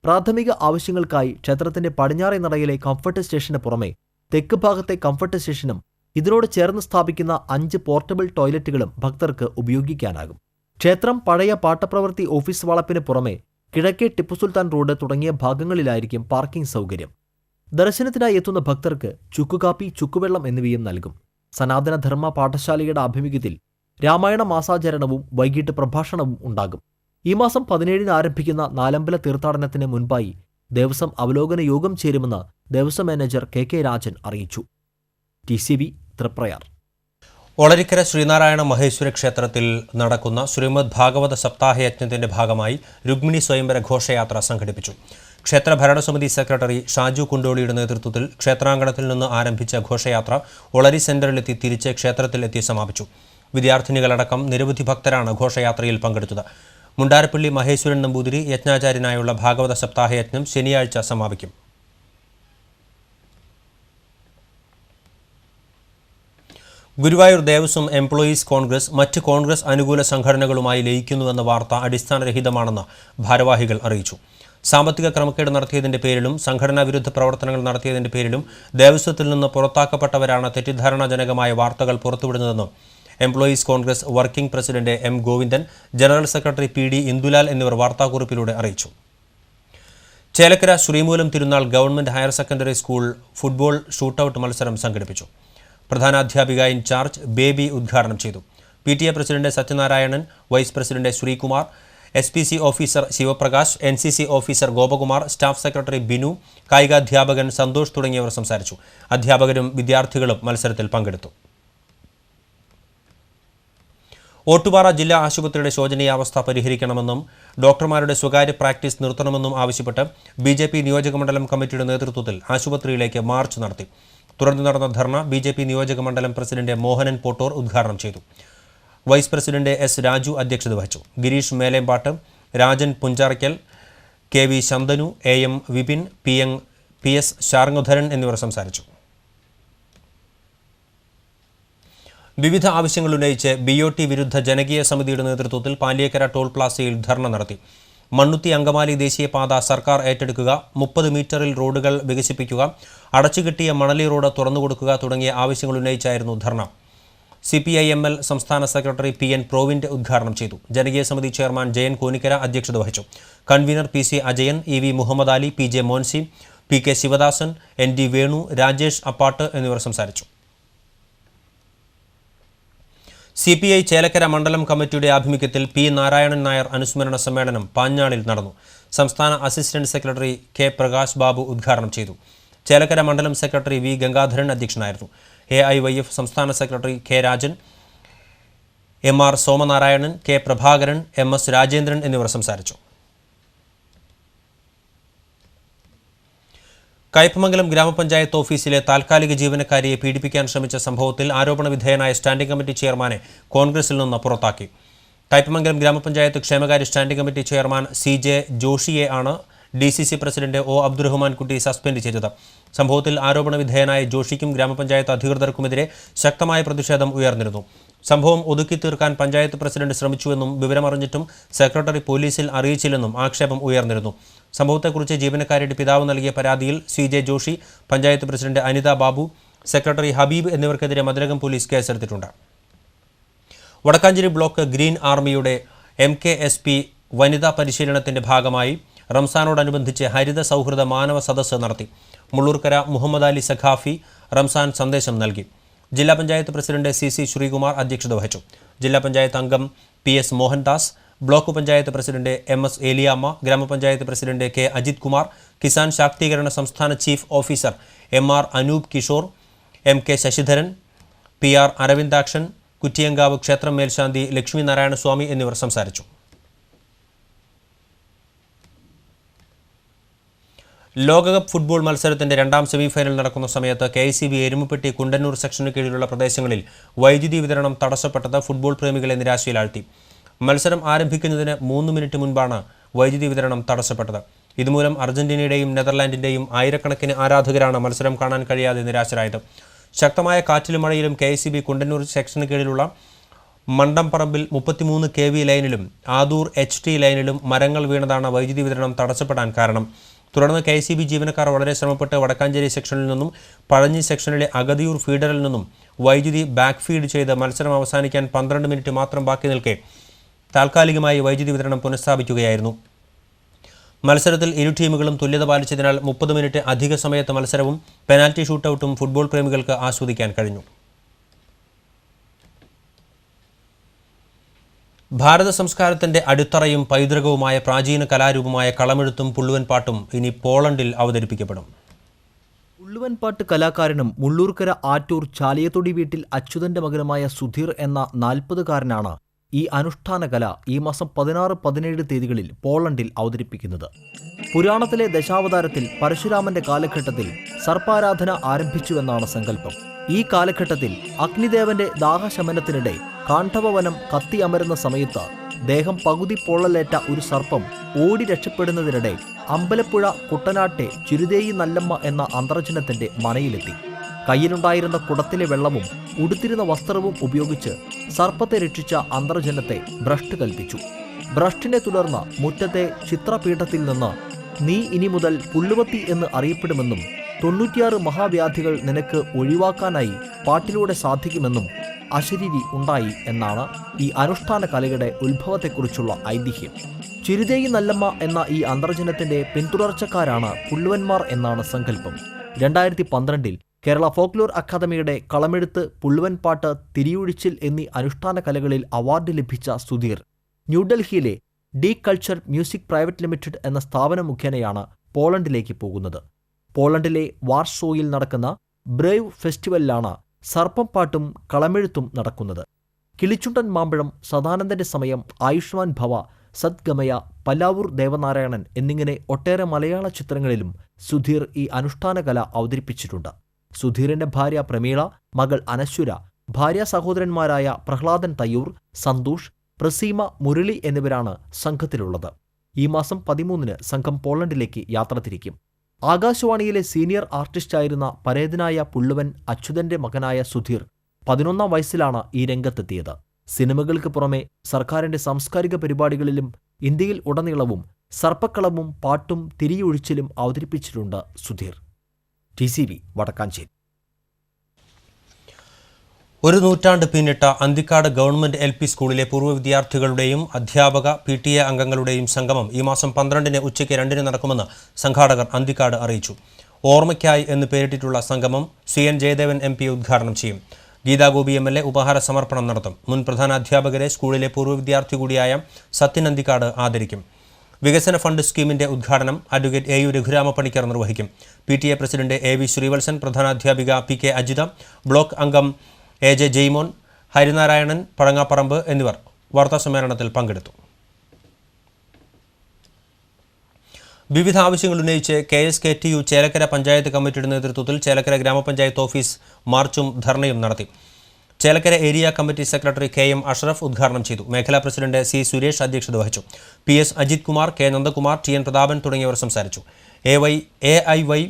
പ്രാഥമിക ആവശ്യങ്ങൾക്കായി ക്ഷേത്രത്തിന്റെ പടിഞ്ഞാറേ നടയിലെ കംഫർട്ട് സ്റ്റേഷന് പുറമെ തെക്ക് ഭാഗത്തെ കംഫർട്ട് സ്റ്റേഷനും ഇതിനോട് ചേർന്ന് സ്ഥാപിക്കുന്ന 5 പോർട്ടബിൾ ടോയ്ലറ്റുകളും ഭക്തർക്ക് ഉപയോഗിക്കാനാകും. ക്ഷേത്രം പഴയ പാട്ടപ്രവൃത്തി ഓഫീസ് വളപ്പിന് പുറമെ കിഴക്കേ ടിപ്പു സുൽത്താൻ റോഡ് തുടങ്ങിയ ഭാഗങ്ങളിലായിരിക്കും പാർക്കിംഗ് സൗകര്യം. ദർശനത്തിനായി എത്തുന്ന ഭക്തർക്ക് ചുക്കുകാപ്പി, ചുക്കുവെള്ളം എന്നിവയും നൽകും. സനാതനധർമ്മ പാഠശാലയുടെ ആഭിമുഖ്യത്തിൽ രാമായണ മാസാചരണവും വൈകിട്ട് പ്രഭാഷണവും ഉണ്ടാകും. ഈ മാസം 17-ന് ആരംഭിക്കുന്ന നാലമ്പല തീർത്ഥാടനത്തിന് മുൻപായി ദേവസ്വം അവലോകന യോഗം ചേരുമെന്ന് ദേവസ്വം മാനേജർ KK രാജൻ അറിയിച്ചു. TCB തൃപ്രയാർ. ഒളരിക്കര ശ്രീനാരായണ മഹേശ്വര ക്ഷേത്രത്തിൽ നടക്കുന്ന ശ്രീമദ് ഭാഗവത സപ്താഹയജ്ഞത്തിന്റെ ഭാഗമായി രുക്മിണി സ്വയംവര ഘോഷയാത്ര സംഘടിപ്പിച്ചു. ക്ഷേത്ര ഭരണസമിതി സെക്രട്ടറി ഷാജു കുണ്ടോളിയുടെ നേതൃത്വത്തിൽ ക്ഷേത്രാങ്കണത്തിൽ നിന്ന് ആരംഭിച്ച ഘോഷയാത്ര ഒളരി സെന്ററിലെത്തി തിരിച്ച് ക്ഷേത്രത്തിൽ എത്തി സമാപിച്ചു. വിദ്യാർത്ഥിനികളടക്കം നിരവധി ഭക്തരാണ് ഘോഷയാത്രയിൽ പങ്കെടുത്തത്. മുണ്ടാരപ്പള്ളി മഹേശ്വരൻ നമ്പൂതിരി യജ്ഞാചാര്യനായുള്ള ഭാഗവത സപ്താഹയജ്ഞം ശനിയാഴ്ച സമാപിക്കും. ഗുരുവായൂർ ദേവസ്വം എംപ്ലോയീസ് കോൺഗ്രസ് മറ്റ് കോൺഗ്രസ് അനുകൂല സംഘടനകളുമായി ലയിക്കുന്നുവെന്ന വാർത്ത അടിസ്ഥാനരഹിതമാണെന്ന് ഭാരവാഹികൾ അറിയിച്ചു. സാമ്പത്തിക ക്രമക്കേട് നടത്തിയതിന്റെ പേരിലും സംഘടനാ വിരുദ്ധ പ്രവർത്തനങ്ങൾ നടത്തിയതിന്റെ പേരിലും ദേവസ്വത്തിൽ നിന്ന് പുറത്താക്കപ്പെട്ടവരാണ് തെറ്റിദ്ധാരണാജനകമായ വാർത്തകൾ പുറത്തുവിടുന്നതെന്നും employees Congress working president M Govindan, general secretary PD Indulal എന്നിവർ വാർത്താക്കുറിപ്പിലൂടെ അറിയിച്ചു. Chelakkara Sreemoolam Thirunal government higher secondary school football shootout മത്സരം സംഘടിപ്പിച്ചു. പ്രധാനാധ്യാപിക ഇൻചാർജ് ബേബി ഉദ്ഘാടനം ചെയ്തു. PTA president Sathyanarayanan, vice president Sreekumar, SPC officer Sivaprakash, NCC officer Gopakumar, staff secretary Binu, കായികാധ്യാപകൻ സന്തോഷ് തുടങ്ങിയവർ സംസാരിച്ചു. അധ്യാപകരും വിദ്യാർത്ഥികളും മത്സരത്തിൽ പങ്കെടുത്തു. ഓട്ടുപാറ ജില്ലാ ആശുപത്രിയുടെ ശോചനീയാവസ്ഥ പരിഹരിക്കണമെന്നും ഡോക്ടർമാരുടെ സ്വകാര്യ പ്രാക്ടീസ് നിർത്തണമെന്നും ആവശ്യപ്പെട്ട് BJP നിയോജകമണ്ഡലം കമ്മിറ്റിയുടെ നേതൃത്വത്തിൽ ആശുപത്രിയിലേക്ക് മാർച്ച് നടത്തി. തുടർന്ന് നടന്ന ധർണ BJP നിയോജകമണ്ഡലം പ്രസിഡന്റ് മോഹനൻ പോട്ടോർ ഉദ്ഘാടനം ചെയ്തു. Vice president S. രാജു അധ്യക്ഷത വഹിച്ചു. Girish മേലേമ്പാട്ട്, Rajan പുഞ്ചാറയ്ക്കൽ, KV Shantanu, AM Vipin, PS Sarngadharan എന്നിവർ സംസാരിച്ചു. വിവിധ ആവശ്യങ്ങൾ ഉന്നയിച്ച് BOT വിരുദ്ധ ജനകീയ സമിതിയുടെ നേതൃത്വത്തിൽ പാലിയേക്കര ടോൾ പ്ലാസയിൽ ധർണ നടത്തി. മണ്ണുത്തി അങ്കമാലി ദേശീയപാത സർക്കാർ ഏറ്റെടുക്കുക, 30 മീറ്ററിൽ റോഡുകൾ വികസിപ്പിക്കുക, അടച്ചുകിട്ടിയ മണലി റോഡ് തുറന്നുകൊടുക്കുക തുടങ്ങിയ ആവശ്യങ്ങൾ ഉന്നയിച്ചായിരുന്നു ധർണ. CPI-ML സംസ്ഥാന സെക്രട്ടറി PN പ്രോവിന്റ് ഉദ്ഘാടനം ചെയ്തു. ജനകീയ സമിതി ചെയർമാൻ ജയൻ കോനിക്കര അധ്യക്ഷത വഹിച്ചു. Convener PC Ajayan, EV Muhammad Ali, PJ Moncy, PK Sivadasan, ND Venu, Rajesh Appatt എന്നിവർ സംസാരിച്ചു. CPI ചേലക്കര മണ്ഡലം കമ്മിറ്റിയുടെ ആഭിമുഖ്യത്തിൽ P. നാരായണൻ നായർ അനുസ്മരണ സമ്മേളനം പാഞ്ഞാളിൽ നടന്നു. സംസ്ഥാന assistant secretary K. Prakash Babu ഉദ്ഘാടനം ചെയ്തു. ചേലക്കര മണ്ഡലം സെക്രട്ടറി V. ഗംഗാധരൻ അധ്യക്ഷനായിരുന്നു. AIYF സംസ്ഥാന secretary K. Rajan, MR Somanarayanan, K. Prabhakaran, MS Rajendran എന്നിവർ സംസാരിച്ചു. കയ്പമംഗലം ഗ്രാമപഞ്ചായത്ത് ഓഫീസിലെ താൽക്കാലിക ജീവനക്കാരിയെ പീഡിപ്പിക്കാൻ ശ്രമിച്ച സംഭവത്തിൽ ആരോപണ വിധേയനായ സ്റ്റാൻഡിംഗ് കമ്മിറ്റി ചെയർമാനെ കോൺഗ്രസിൽ നിന്ന് പുറത്താക്കി. കയ്പമംഗലം ഗ്രാമപഞ്ചായത്ത് ക്ഷേമകാര്യ സ്റ്റാൻഡിംഗ് കമ്മിറ്റി ചെയർമാൻ CJ ജോഷിയെ ആണ് DCC പ്രസിഡന്റ് O. അബ്ദുറഹ്മാൻ കുട്ടി സസ്പെൻഡ് ചെയ്തത്. സംഭവത്തിൽ ആരോപണ വിധേയനായ ജോഷിക്കും ഗ്രാമപഞ്ചായത്ത് അധികൃതർക്കുമെതിരെ ശക്തമായ പ്രതിഷേധം ഉയർന്നിരുന്നു. സംഭവം ഒതുക്കി തീർക്കാൻ പഞ്ചായത്ത് പ്രസിഡന്റ് ശ്രമിച്ചുവെന്നും വിവരമറിഞ്ഞിട്ടും സെക്രട്ടറി പോലീസിൽ അറിയിച്ചില്ലെന്നും ആക്ഷേപം ഉയർന്നിരുന്നു. സംഭവത്തെക്കുറിച്ച് ജീവനക്കാരുടെ പിതാവ് നൽകിയ പരാതിയിൽ CJ Joshi, panchayat president Anitha Babu, secretary Habeeb എന്നിവർക്കെതിരെ മതിലകം പോലീസ് കേസെടുത്തിട്ടുണ്ട്. വടക്കാഞ്ചേരി ബ്ലോക്ക് ഗ്രീൻ ആർമിയുടെ MKSP വനിതാ പരിശീലനത്തിന്റെ ഭാഗമായി റംസാനോടനുബന്ധിച്ച് ഹരിത സൗഹൃദ മാനവ സദസ്സ് നടത്തി. മുള്ളൂർക്കര മുഹമ്മദ് അലി സഖാഫി റംസാൻ സന്ദേശം നൽകി. ജില്ലാ പഞ്ചായത്ത് പ്രസിഡന്റ് CC ശ്രീകുമാർ അധ്യക്ഷത വഹിച്ചു. ജില്ലാ പഞ്ചായത്ത് അംഗം PS Mohandas, block panchayat president MS Eliyamma, ഗ്രാമപഞ്ചായത്ത് പ്രസിഡന്റ് K. അജിത് കുമാർ, കിസാൻ ശാക്തീകരണ സംസ്ഥാന chief officer MR Anoop Kishore, MK Sasidharan, PR Aravindakshan, Kuttiyankavu ക്ഷേത്രം മേൽശാന്തി ലക്ഷ്മി നാരായണ സ്വാമി എന്നിവർ സംസാരിച്ചു. ലോകകപ്പ് ഫുട്ബോൾ മത്സരത്തിന്റെ രണ്ടാം സെമിഫൈനൽ നടക്കുന്ന സമയത്ത് KICB എരുമപ്പെട്ടി കുണ്ടന്നൂർ സെക്ഷന് കീഴിലുള്ള പ്രദേശങ്ങളിൽ വൈദ്യുതി വിതരണം തടസ്സപ്പെട്ടത് ഫുട്ബോൾ പ്രേമികളെ നിരാശയിലാഴ്ത്തി. മത്സരം ആരംഭിക്കുന്നതിന് 3 മിനിറ്റ് മുൻപാണ് വൈദ്യുതി വിതരണം തടസ്സപ്പെട്ടത്. ഇതുമൂലം അർജന്റീനയുടെയും നെതർലാൻഡിന്റെയും ആയിരക്കണക്കിന് ആരാധകരാണ് മത്സരം കാണാൻ കഴിയാതെ നിരാശരായത്. ശക്തമായ കാറ്റിലും മഴയിലും KICB കുണ്ടന്നൂർ സെക്ഷന് കീഴിലുള്ള മണ്ടംപറമ്പിൽ 33 kV ലൈനിലും ആദൂർ HT ലൈനിലും മരങ്ങൾ വീണതാണ് വൈദ്യുതി വിതരണം തടസ്സപ്പെടാൻ കാരണം. തുടർന്ന് KICB ജീവനക്കാർ വളരെ ശ്രമപ്പെട്ട് വടക്കാഞ്ചേരി സെക്ഷനിൽ നിന്നും പഴഞ്ഞി സെക്ഷനിലെ അഗതിയൂർ ഫീഡറിൽ നിന്നും വൈദ്യുതി ബാക്ക് ഫീഡ് ചെയ്ത് മത്സരം അവസാനിക്കാൻ 12 മിനിറ്റ് മാത്രം ബാക്കി നിൽക്കെ താൽക്കാലികമായി വൈദ്യുതി വിതരണം പുനഃസ്ഥാപിക്കുകയായിരുന്നു. മത്സരത്തിൽ ഇരു ടീമുകളും തുല്യത പാലിച്ചതിനാൽ 30 മിനിറ്റ് അധിക സമയത്ത് മത്സരവും പെനാൽറ്റി ഷൂട്ടൌട്ടും ഫുട്ബോൾ പ്രേമികൾക്ക് ആസ്വദിക്കാൻ കഴിഞ്ഞു. ഭാരത സംസ്കാരത്തിന്റെ അടിത്തറയും പൈതൃകവുമായ പ്രാചീന കലാരൂപമായ കളമെഴുത്തും പുള്ളുവൻപാട്ടും ഇനി പോളണ്ടിൽ അവതരിപ്പിക്കപ്പെടും. പുള്ളുവൻപാട്ട് കലാകാരനും മുള്ളൂർക്കര ആറ്റൂർ ചാലിയത്തൊടി വീട്ടിൽ അച്യുതന്റെ മകനുമായ സുധീർ എന്ന 40-കാരനാണ് ഈ അനുഷ്ഠാന കല ഈ മാസം 16, 17 തീയതികളിൽ പോളണ്ടിൽ അവതരിപ്പിക്കുന്നത്. പുരാണത്തിലെ ദശാവതാരത്തിൽ പരശുരാമന്റെ കാലഘട്ടത്തിൽ സർപ്പാരാധന ആരംഭിച്ചുവെന്നാണ് സങ്കല്പം. ഈ കാലഘട്ടത്തിൽ അഗ്നിദേവന്റെ ദാഹശമനത്തിനിടെ കാണ്ഡവവനം കത്തി അമരുന്ന സമയത്ത് ദേഹം പകുതി പൊള്ളലേറ്റ ഒരു സർപ്പം ഓടി രക്ഷപ്പെടുന്നതിനിടെ അമ്പലപ്പുഴ കുട്ടനാട്ടെ ചിരുതേയി നല്ലമ്മ എന്ന അന്തർജനത്തിന്റെ മനയിലെത്തി. കയ്യിലുണ്ടായിരുന്ന കുടത്തിലെ വെള്ളവും ഉടുത്തിരുന്ന വസ്ത്രവും ഉപയോഗിച്ച് സർപ്പത്തെ രക്ഷിച്ച അന്തർജനത്തെ ഭ്രഷ്ട് കൽപ്പിച്ചു. ഭ്രഷ്ടിനെ തുടർന്ന് മുറ്റത്തെ ചിത്രപീഠത്തിൽ നിന്ന് നീ ഇനി മുതൽ പുള്ളുവത്തി എന്ന് അറിയപ്പെടുമെന്നും 96 മഹാവ്യാധികൾ നിനക്ക് ഒഴിവാക്കാനായി പാട്ടിലൂടെ സാധിക്കുമെന്നും അശരീരി ഉണ്ടായി എന്നാണ് ഈ അനുഷ്ഠാന കലയുടെ ഉത്ഭവത്തെക്കുറിച്ചുള്ള ഐതിഹ്യം. ചിരുതേയി നല്ലമ്മ എന്ന ഈ അന്തർജനത്തിന്റെ പിന്തുടർച്ചക്കാരാണ് പുള്ളുവന്മാർ എന്നാണ് സങ്കല്പം. 2012 കേരള ഫോക്ലോർ അക്കാദമിയുടെ കളമെഴുത്ത്, പുള്ളുവൻപാട്ട്, തിരിയൊഴിച്ചിൽ എന്നീ അനുഷ്ഠാന കലകളിൽ അവാർഡ് ലഭിച്ച സുധീർ ന്യൂഡൽഹിയിലെ D culture music private limited എന്ന സ്ഥാപനം മുഖേനയാണ് പോളണ്ടിലേക്ക് പോകുന്നത്. പോളണ്ടിലെ വാർസോയിൽ നടക്കുന്ന ബ്രേവ് ഫെസ്റ്റിവലിലാണ് സർപ്പം പാട്ടും കളമെഴുത്തും നടക്കുന്നത്. കിളിച്ചുണ്ടൻ മാമ്പഴം, സദാനന്ദന്റെ സമയം, ആയുഷ്മാൻ ഭവ, സദ്ഗമയ, പല്ലാവൂർ ദേവനാരായണൻ എന്നിങ്ങനെ ഒട്ടേറെ മലയാള ചിത്രങ്ങളിലും സുധീർ ഈ അനുഷ്ഠാന കല അവതരിപ്പിച്ചിട്ടുണ്ട്. സുധീറിന്റെ ഭാര്യ പ്രമീള, മകൾ അനശ്വര, ഭാര്യ സഹോദരന്മാരായ പ്രഹ്ലാദൻ തയ്യൂർ, സന്തോഷ്, പ്രസീമ, മുരളി എന്നിവരാണ് സംഘത്തിലുള്ളത്. ഈ മാസം 13-ന് സംഘം പോളണ്ടിലേക്ക് യാത്ര തിരിക്കും. ആകാശവാണിയിലെ സീനിയർ ആർട്ടിസ്റ്റായിരുന്ന പരേതനായ പുള്ളുവൻ അച്യുതന്റെ മകനായ സുധീർ 11-ാം വയസ്സിലാണ് ഈ രംഗത്തെത്തിയത്. സിനിമകൾക്ക് പുറമെ സർക്കാരിന്റെ സാംസ്കാരിക പരിപാടികളിലും ഇന്ത്യയിൽ ഉടനീളവും സർപ്പക്കളവും പാട്ടും തിരിയൊഴിച്ചിലും അവതരിപ്പിച്ചിട്ടുണ്ട് സുധീർ. TCV വടക്കാഞ്ചേരി. ഒരു നൂറ്റാണ്ട് പിന്നിട്ട അന്തിക്കാട് ഗവൺമെന്റ് LP സ്കൂളിലെ പൂർവ്വ വിദ്യാർത്ഥികളുടെയും അധ്യാപക PTA അംഗങ്ങളുടെയും സംഗമം ഈ മാസം 12-ന് ഉച്ചയ്ക്ക് 2-ന് നടക്കുമെന്ന് സംഘാടകർ അന്തിക്കാട് അറിയിച്ചു. ഓർമ്മയ്ക്കായി എന്ന് പേരിട്ടിട്ടുള്ള സംഗമം CN ജയദേവൻ MP ഉദ്ഘാടനം ചെയ്യും. ഗീതാഗോപി MLA ഉപഹാര സമർപ്പണം നടത്തും. മുൻ പ്രധാനാധ്യാപകരെ സ്കൂളിലെ പൂർവ്വ വിദ്യാർത്ഥി കൂടിയായ സത്യൻ അന്തിക്കാട് ആദരിക്കും. വികസന ഫണ്ട് സ്കീമിന്റെ ഉദ്ഘാടനം അഡ്വക്കേറ്റ് AU രഘുരാമപ്പണിക്കർ നിർവഹിക്കും. PTA പ്രസിഡന്റ് AV ശ്രീവത്സൻ, പ്രധാനാധ്യാപിക PK അജിത, ബ്ലോക്ക് അംഗം AJ ജെയ്മോൻ, ഹരിനാരായണൻ പഴങ്ങാപ്പറമ്പ് എന്നിവർ വാർത്താസമ്മേളനത്തിൽ പങ്കെടുത്തു. വിവിധ ആവശ്യങ്ങൾ ഉന്നയിച്ച് KSKTU ചേലക്കര പഞ്ചായത്ത് കമ്മിറ്റിയുടെ നേതൃത്വത്തിൽ ചേലക്കര ഗ്രാമപഞ്ചായത്ത് ഓഫീസ് മാർച്ചും ധർണയും നടത്തി. Chelakkara area committee secretary KM Ashraf ഉദ്ഘാടനം ചെയ്തു. മേഖലാ പ്രസിഡന്റ് C സുരേഷ് അധ്യക്ഷത വഹിച്ചു. PS Ajith Kumar, K Nandakumar, TN Prathapan തുടങ്ങിയവർ സംസാരിച്ചു. AIY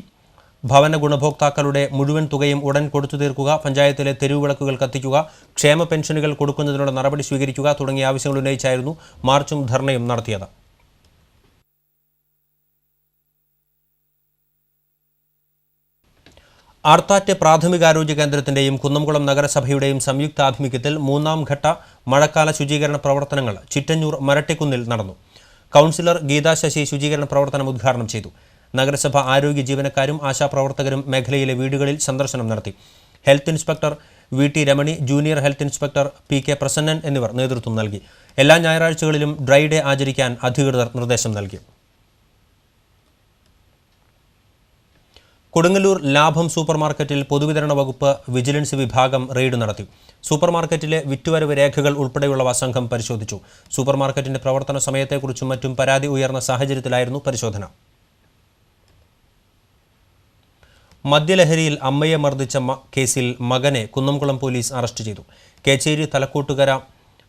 ഭവന ഗുണഭോക്താക്കളുടെ മുഴുവൻ തുകയും ഉടൻ കൊടുത്തു തീർക്കുക, പഞ്ചായത്തിലെ തെരുവുവിളക്കുകൾ കത്തിക്കുക, ക്ഷേമ പെൻഷനുകൾ കൊടുക്കുന്നതിനുള്ള നടപടി സ്വീകരിക്കുക തുടങ്ങിയ ആവശ്യങ്ങൾ ഉന്നയിച്ചായിരുന്നു മാർച്ചും ധർണയും നടത്തിയത്. ആർത്താറ്റ് പ്രാഥമികാരോഗ്യ കേന്ദ്രത്തിന്റെയും കുന്നംകുളം നഗരസഭയുടെയും സംയുക്താഭിമുഖ്യത്തിൽ 3-ാം ഘട്ട മഴക്കാല ശുചീകരണ പ്രവർത്തനങ്ങൾ ചിറ്റഞ്ഞൂർ മരട്ടിക്കുന്നിൽ നടന്നു. കൗൺസിലർ ഗീതാ ശശി ശുചീകരണ പ്രവർത്തനം ഉദ്ഘാടനം ചെയ്തു. നഗരസഭ ആരോഗ്യ ജീവനക്കാരും ആശാപ്രവർത്തകരും മേഖലയിലെ വീടുകളിൽ സന്ദർശനം നടത്തി. Health inspector VT Ramani, junior health inspector PK Prasannan എന്നിവർ നേതൃത്വം നൽകി. എല്ലാ ഞായറാഴ്ചകളിലും ഡ്രൈ ഡേ ആചരിക്കാൻ അധികൃതർ നിർദ്ദേശം നൽകി. കൊടുങ്ങല്ലൂർ ലാഭം സൂപ്പർമാർക്കറ്റിൽ പൊതുവിതരണ വകുപ്പ് വിജിലൻസ് വിഭാഗം റെയ്ഡ് നടത്തി. സൂപ്പർമാർക്കറ്റിലെ വിറ്റുവരവ് രേഖകൾ ഉൾപ്പെടെയുള്ളവ സംഘം പരിശോധിച്ചു. സൂപ്പർമാർക്കറ്റിന്റെ പ്രവർത്തന സമയത്തെക്കുറിച്ചും മറ്റും പരാതി ഉയർന്ന സാഹചര്യത്തിലായിരുന്നു പരിശോധന. മദ്യലഹരിയിൽ അമ്മയെ മർദ്ദിച്ച കേസിൽ മകനെ കുന്നംകുളം പോലീസ് അറസ്റ്റ് ചെയ്തു. കേച്ചേരി തലക്കൂട്ടുകര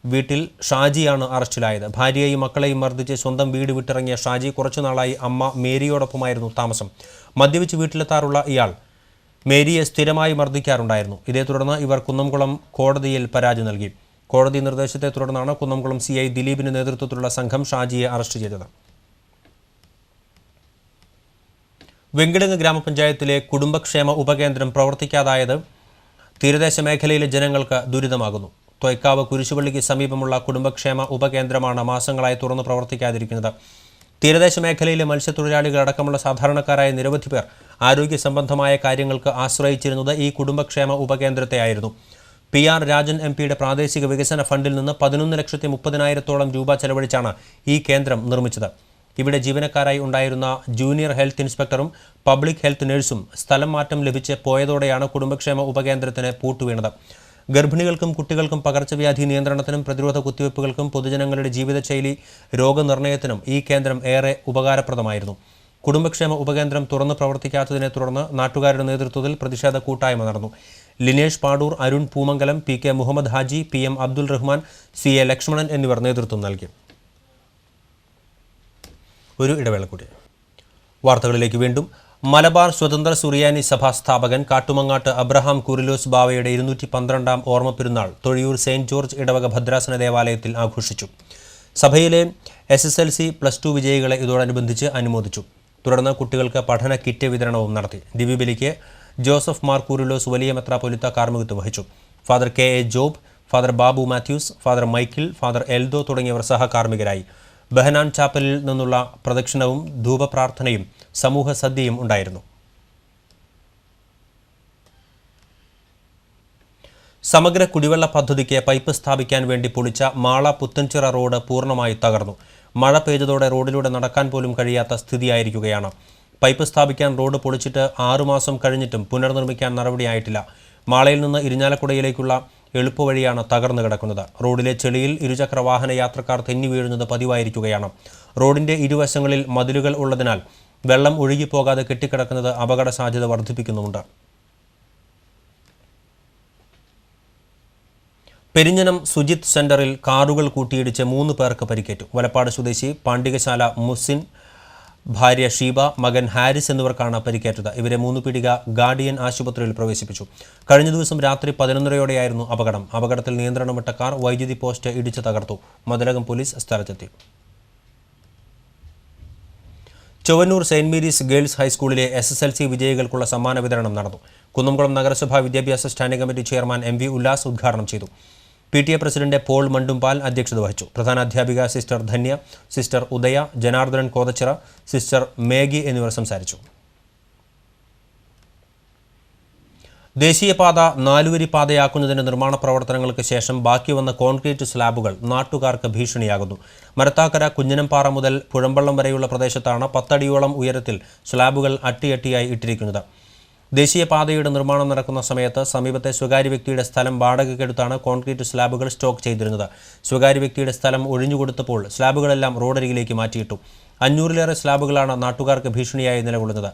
വീട്ടിൽ ഷാജിയാണ് അറസ്റ്റിലായത്. ഭാര്യയെയും മക്കളെയും മർദ്ദിച്ച് സ്വന്തം വീട് വിട്ടിറങ്ങിയ ഷാജി കുറച്ചുനാളായി അമ്മ മേരിയോടൊപ്പമായിരുന്നു താമസം. മദ്യപിച്ച് വീട്ടിലെത്താറുള്ള ഇയാൾ മേരിയെ സ്ഥിരമായി മർദ്ദിക്കാറുണ്ടായിരുന്നു. ഇതേ തുടർന്ന് ഇവർ കുന്നംകുളം കോടതിയിൽ പരാതി നൽകി. കോടതി നിർദ്ദേശത്തെ തുടർന്നാണ് കുന്നംകുളം CI ദിലീപിന്റെ നേതൃത്വത്തിലുള്ള സംഘം ഷാജിയെ അറസ്റ്റ് ചെയ്തത്. വെങ്കിടങ്ങ് ഗ്രാമപഞ്ചായത്തിലെ കുടുംബക്ഷേമ ഉപകേന്ദ്രം പ്രവർത്തിക്കാതായത് തീരദേശ മേഖലയിലെ ജനങ്ങൾക്ക് ദുരിതമാകുന്നു. തൊയ്ക്കാവ് കുരിശുപള്ളിക്ക് സമീപമുള്ള കുടുംബക്ഷേമ ഉപകേന്ദ്രമാണ് മാസങ്ങളായി തുറന്നു പ്രവർത്തിക്കാതിരിക്കുന്നത്. തീരദേശ മേഖലയിലെ മത്സ്യത്തൊഴിലാളികളടക്കമുള്ള സാധാരണക്കാരായ നിരവധി പേർ ആരോഗ്യ സംബന്ധമായ കാര്യങ്ങൾക്ക് ആശ്രയിച്ചിരുന്നത് ഈ കുടുംബക്ഷേമ ഉപകേന്ദ്രത്തെയായിരുന്നു. PR രാജൻ MPയുടെ പ്രാദേശിക വികസന ഫണ്ടിൽ നിന്ന് 11,30,000-ഓളം രൂപ ചെലവഴിച്ചാണ് ഈ കേന്ദ്രം നിർമ്മിച്ചത്. ഇവിടെ ജീവനക്കാരായി ഉണ്ടായിരുന്ന ജൂനിയർ ഹെൽത്ത് ഇൻസ്പെക്ടറും പബ്ലിക് ഹെൽത്ത് നഴ്സും സ്ഥലം മാറ്റം ലഭിച്ച് പോയതോടെയാണ് കുടുംബക്ഷേമ ഉപകേന്ദ്രത്തിന് പൂട്ടുവീണത്. ഗർഭിണികൾക്കും കുട്ടികൾക്കും പകർച്ചവ്യാധി നിയന്ത്രണത്തിനും പ്രതിരോധ കുത്തിവയ്പ്പുകൾക്കും പൊതുജനങ്ങളുടെ ജീവിതശൈലി രോഗനിർണയത്തിനും ഈ കേന്ദ്രം ഏറെ ഉപകാരപ്രദമായിരുന്നു. കുടുംബക്ഷേമ ഉപകേന്ദ്രം തുറന്നു പ്രവർത്തിക്കാത്തതിനെ തുടർന്ന് നാട്ടുകാരുടെ നേതൃത്വത്തിൽ പ്രതിഷേധ കൂട്ടായ്മ നടന്നു. Linesh Padur, Arun Poomangalam, PK Muhammad Haji, PM Abdul Rahman, CA Lakshmanan എന്നിവർ നേതൃത്വം നൽകി. ഒരു ഇടവേള കൂടി. വാർത്തകളിലേക്ക് വീണ്ടും. മലബാർ സ്വതന്ത്ര സുറിയാനി സഭാ സ്ഥാപകൻ കാട്ടുമങ്ങാട്ട് അബ്രഹാം കുറിലോസ് ബാവയുടെ 212-ാം ഓർമ്മ പെരുന്നാൾ തൊഴിയൂർ സെയിന്റ് ജോർജ് ഇടവക ഭദ്രാസന ദേവാലയത്തിൽ ആഘോഷിച്ചു. സഭയിലെ SSLC+2 വിജയികളെ ഇതോടനുബന്ധിച്ച് അനുമോദിച്ചു. തുടർന്ന് കുട്ടികൾക്ക് പഠന കിറ്റ് വിതരണവും നടത്തി. ദിവ്യബലിക്ക് ജോസഫ് മാർ കുറിലോസ് വലിയ മെത്രാപ്പൊലീത്ത കാർമ്മികത്വം വഹിച്ചു. Father KA job, father Babu Mathews, father Michael, father Eldho തുടങ്ങിയവർ സഹകാർമ്മികരായി. ബഹനാൻ ചാപ്പലിൽ നിന്നുള്ള പ്രദക്ഷിണവും ധൂപപ്രാർത്ഥനയും സമൂഹ സദ്യയും ഉണ്ടായിരുന്നു. സമഗ്ര കുടിവെള്ള പദ്ധതിക്ക് പൈപ്പ് സ്ഥാപിക്കാൻ വേണ്ടി പൊളിച്ച മാള പുത്തൻചിറ റോഡ് പൂർണ്ണമായി തകർന്നു. മഴ പെയ്തതോടെ റോഡിലൂടെ നടക്കാൻ പോലും കഴിയാത്ത സ്ഥിതിയായിരിക്കുകയാണ്. പൈപ്പ് സ്ഥാപിക്കാൻ റോഡ് പൊളിച്ചിട്ട് 6 മാസം കഴിഞ്ഞിട്ടും പുനർനിർമ്മിക്കാൻ നടപടിയായിട്ടില്ല. മാളയിൽ നിന്ന് ഇരിഞ്ഞാലക്കുടയിലേക്കുള്ള എളുപ്പവഴിയാണ് തകർന്നു കിടക്കുന്നത്. റോഡിലെ ചെളിയിൽ ഇരുചക്ര വാഹന യാത്രക്കാർ തെന്നി വീഴുന്നത് പതിവായിരിക്കുകയാണ്. റോഡിന്റെ ഇരുവശങ്ങളിൽ മതിലുകൾ ഉള്ളതിനാൽ വെള്ളം ഒഴുകിപ്പോകാതെ കെട്ടിക്കിടക്കുന്നത് അപകട സാധ്യത വർദ്ധിപ്പിക്കുന്നുമുണ്ട്. പെരിഞ്ഞനം സുജിത് സെന്ററിൽ കാറുകൾ കൂട്ടിയിടിച്ച് 3 പേർക്ക് പരിക്കേറ്റു. വലപ്പാട് സ്വദേശി പാണ്ഡികശാല മുസിൻ, ഭാര്യ ഷീബ, മകൻ ഹാരിസ് എന്നിവർക്കാണ് പരിക്കേറ്റത്. ഇവരെ 3 പീടിക ഗാർഡിയൻ ആശുപത്രിയിൽ പ്രവേശിപ്പിച്ചു. കഴിഞ്ഞ ദിവസം രാത്രി 11:30യോടെയായിരുന്നു അപകടം. അപകടത്തിൽ നിയന്ത്രണം വിട്ട കാർ വൈദ്യുതി പോസ്റ്റ് ഇടിച്ച് തകർത്തു. മതിലകം പോലീസ് സ്ഥലത്തെത്തി. ചൊവ്വന്നൂർ സെയിന്റ് മേരീസ് ഗേൾസ് ഹൈസ്കൂളിലെ SSLC വിജയികൾക്കുള്ള സമ്മാന വിതരണം നടന്നു. കുന്നംകുളം നഗരസഭാ വിദ്യാഭ്യാസ standing committee chairman MV Ullas ഉദ്ഘാടനം ചെയ്തു. PTA പ്രസിഡന്റ് പോൾ മണ്ടുംപാൽ അധ്യക്ഷത വഹിച്ചു. പ്രധാനാധ്യാപിക സിസ്റ്റർ ധന്യ, സിസ്റ്റർ ഉദയ, ജനാർദ്ദനൻ കോതച്ചിറ, സിസ്റ്റർ മേഗി എന്നിവർ സംസാരിച്ചു. ദേശീയപാത 4-വരി പാതയാക്കുന്നതിന്റെ നിർമ്മാണ പ്രവർത്തനങ്ങൾക്ക് ശേഷം ബാക്കി വന്ന കോൺക്രീറ്റ് സ്ലാബുകൾ നാട്ടുകാർക്ക് ഭീഷണിയാകുന്നു. മരത്താക്കര കുഞ്ഞനംപാറ മുതൽ പുഴമ്പള്ളം വരെയുള്ള പ്രദേശത്താണ് 10 അടിയോളം ഉയരത്തിൽ സ്ലാബുകൾ അട്ടിയട്ടിയായി ഇട്ടിരിക്കുന്നത്. ദേശീയപാതയുടെ നിർമ്മാണം നടക്കുന്ന സമയത്ത് സമീപത്തെ സ്വകാര്യ വ്യക്തിയുടെ സ്ഥലം വാടകയ്ക്കെടുത്താണ് കോൺക്രീറ്റ് സ്ലാബുകൾ സ്റ്റോക്ക് ചെയ്തിരുന്നത്. സ്വകാര്യ വ്യക്തിയുടെ സ്ഥലം ഒഴിഞ്ഞുകൊടുത്തപ്പോൾ സ്ലാബുകളെല്ലാം റോഡരികിലേക്ക് മാറ്റിയിട്ടു. 500-ലേറെ സ്ലാബുകളാണ് നാട്ടുകാർക്ക് ഭീഷണിയായി നിലകൊള്ളുന്നത്.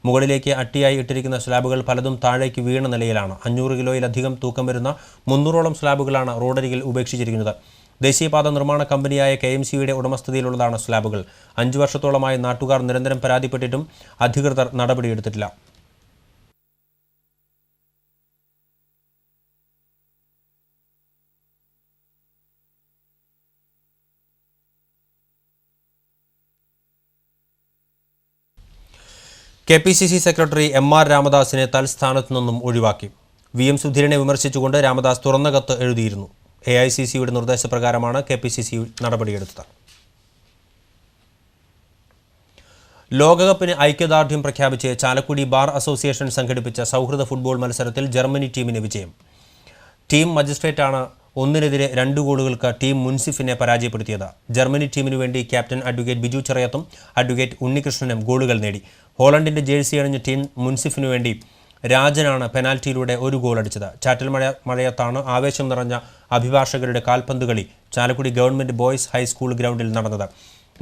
മുകളിലേക്ക് അട്ടിയായി ഇട്ടിരിക്കുന്ന സ്ലാബുകൾ പലതും താഴേക്ക് വീണ നിലയിലാണ്. 500 കിലോയിലധികം തൂക്കം വരുന്ന 300ഓളം സ്ലാബുകളാണ് റോഡരികിൽ ഉപേക്ഷിച്ചിരിക്കുന്നത്. ദേശീയപാത നിർമ്മാണ കമ്പനിയായ KMCയുടെ ഉടമസ്ഥതയിലുള്ളതാണ് സ്ലാബുകൾ. 5 വർഷത്തോളമായി നാട്ടുകാർ നിരന്തരം പരാതിപ്പെട്ടിട്ടും അധികൃതർ നടപടിയെടുത്തിട്ടില്ല. KPCC സെക്രട്ടറി MR രാമദാസിനെ തൽസ്ഥാനത്തു നിന്നും ഒഴിവാക്കി. VM സുധീരനെ വിമർശിച്ചുകൊണ്ട് രാമദാസ് തുറന്ന കത്ത് എഴുതിയിരുന്നു. AICCയുടെ നിർദ്ദേശപ്രകാരമാണ് KPCC നടപടിയെടുത്തത്. ലോകകപ്പിന് ഐക്യദാർഢ്യം പ്രഖ്യാപിച്ച് ചാലക്കുടി ബാർ അസോസിയേഷൻ സംഘടിപ്പിച്ച സൗഹൃദ ഫുട്ബോൾ മത്സരത്തിൽ ജർമ്മനി ടീമിന് വിജയം. ടീം മജിസ്ട്രേറ്റാണ് 1-നെതിരെ 2 ഗോളുകൾക്ക് ടീം മുൻസിഫിനെ പരാജയപ്പെടുത്തിയത്. ജർമ്മനി ടീമിനു വേണ്ടി ക്യാപ്റ്റൻ അഡ്വക്കേറ്റ് ബിജു ചെറിയത്തും അഡ്വക്കേറ്റ് ഉണ്ണികൃഷ്ണനും ഗോളുകൾ നേടി. ഹോളണ്ടിന്റെ ജേഴ്സി അണിഞ്ഞ ടീം മുൻസിഫിനു വേണ്ടി രാജനാണ് പെനാൽറ്റിയിലൂടെ 1 ഗോൾ അടിച്ചത്. ചാറ്റൽ മഴയത്താണ് ആവേശം നിറഞ്ഞ അഭിഭാഷകരുടെ കാൽപന്ത് കളി ചാലക്കുടി ഗവൺമെന്റ് ബോയ്സ് ഹൈസ്കൂൾ ഗ്രൗണ്ടിൽ നടന്നത്.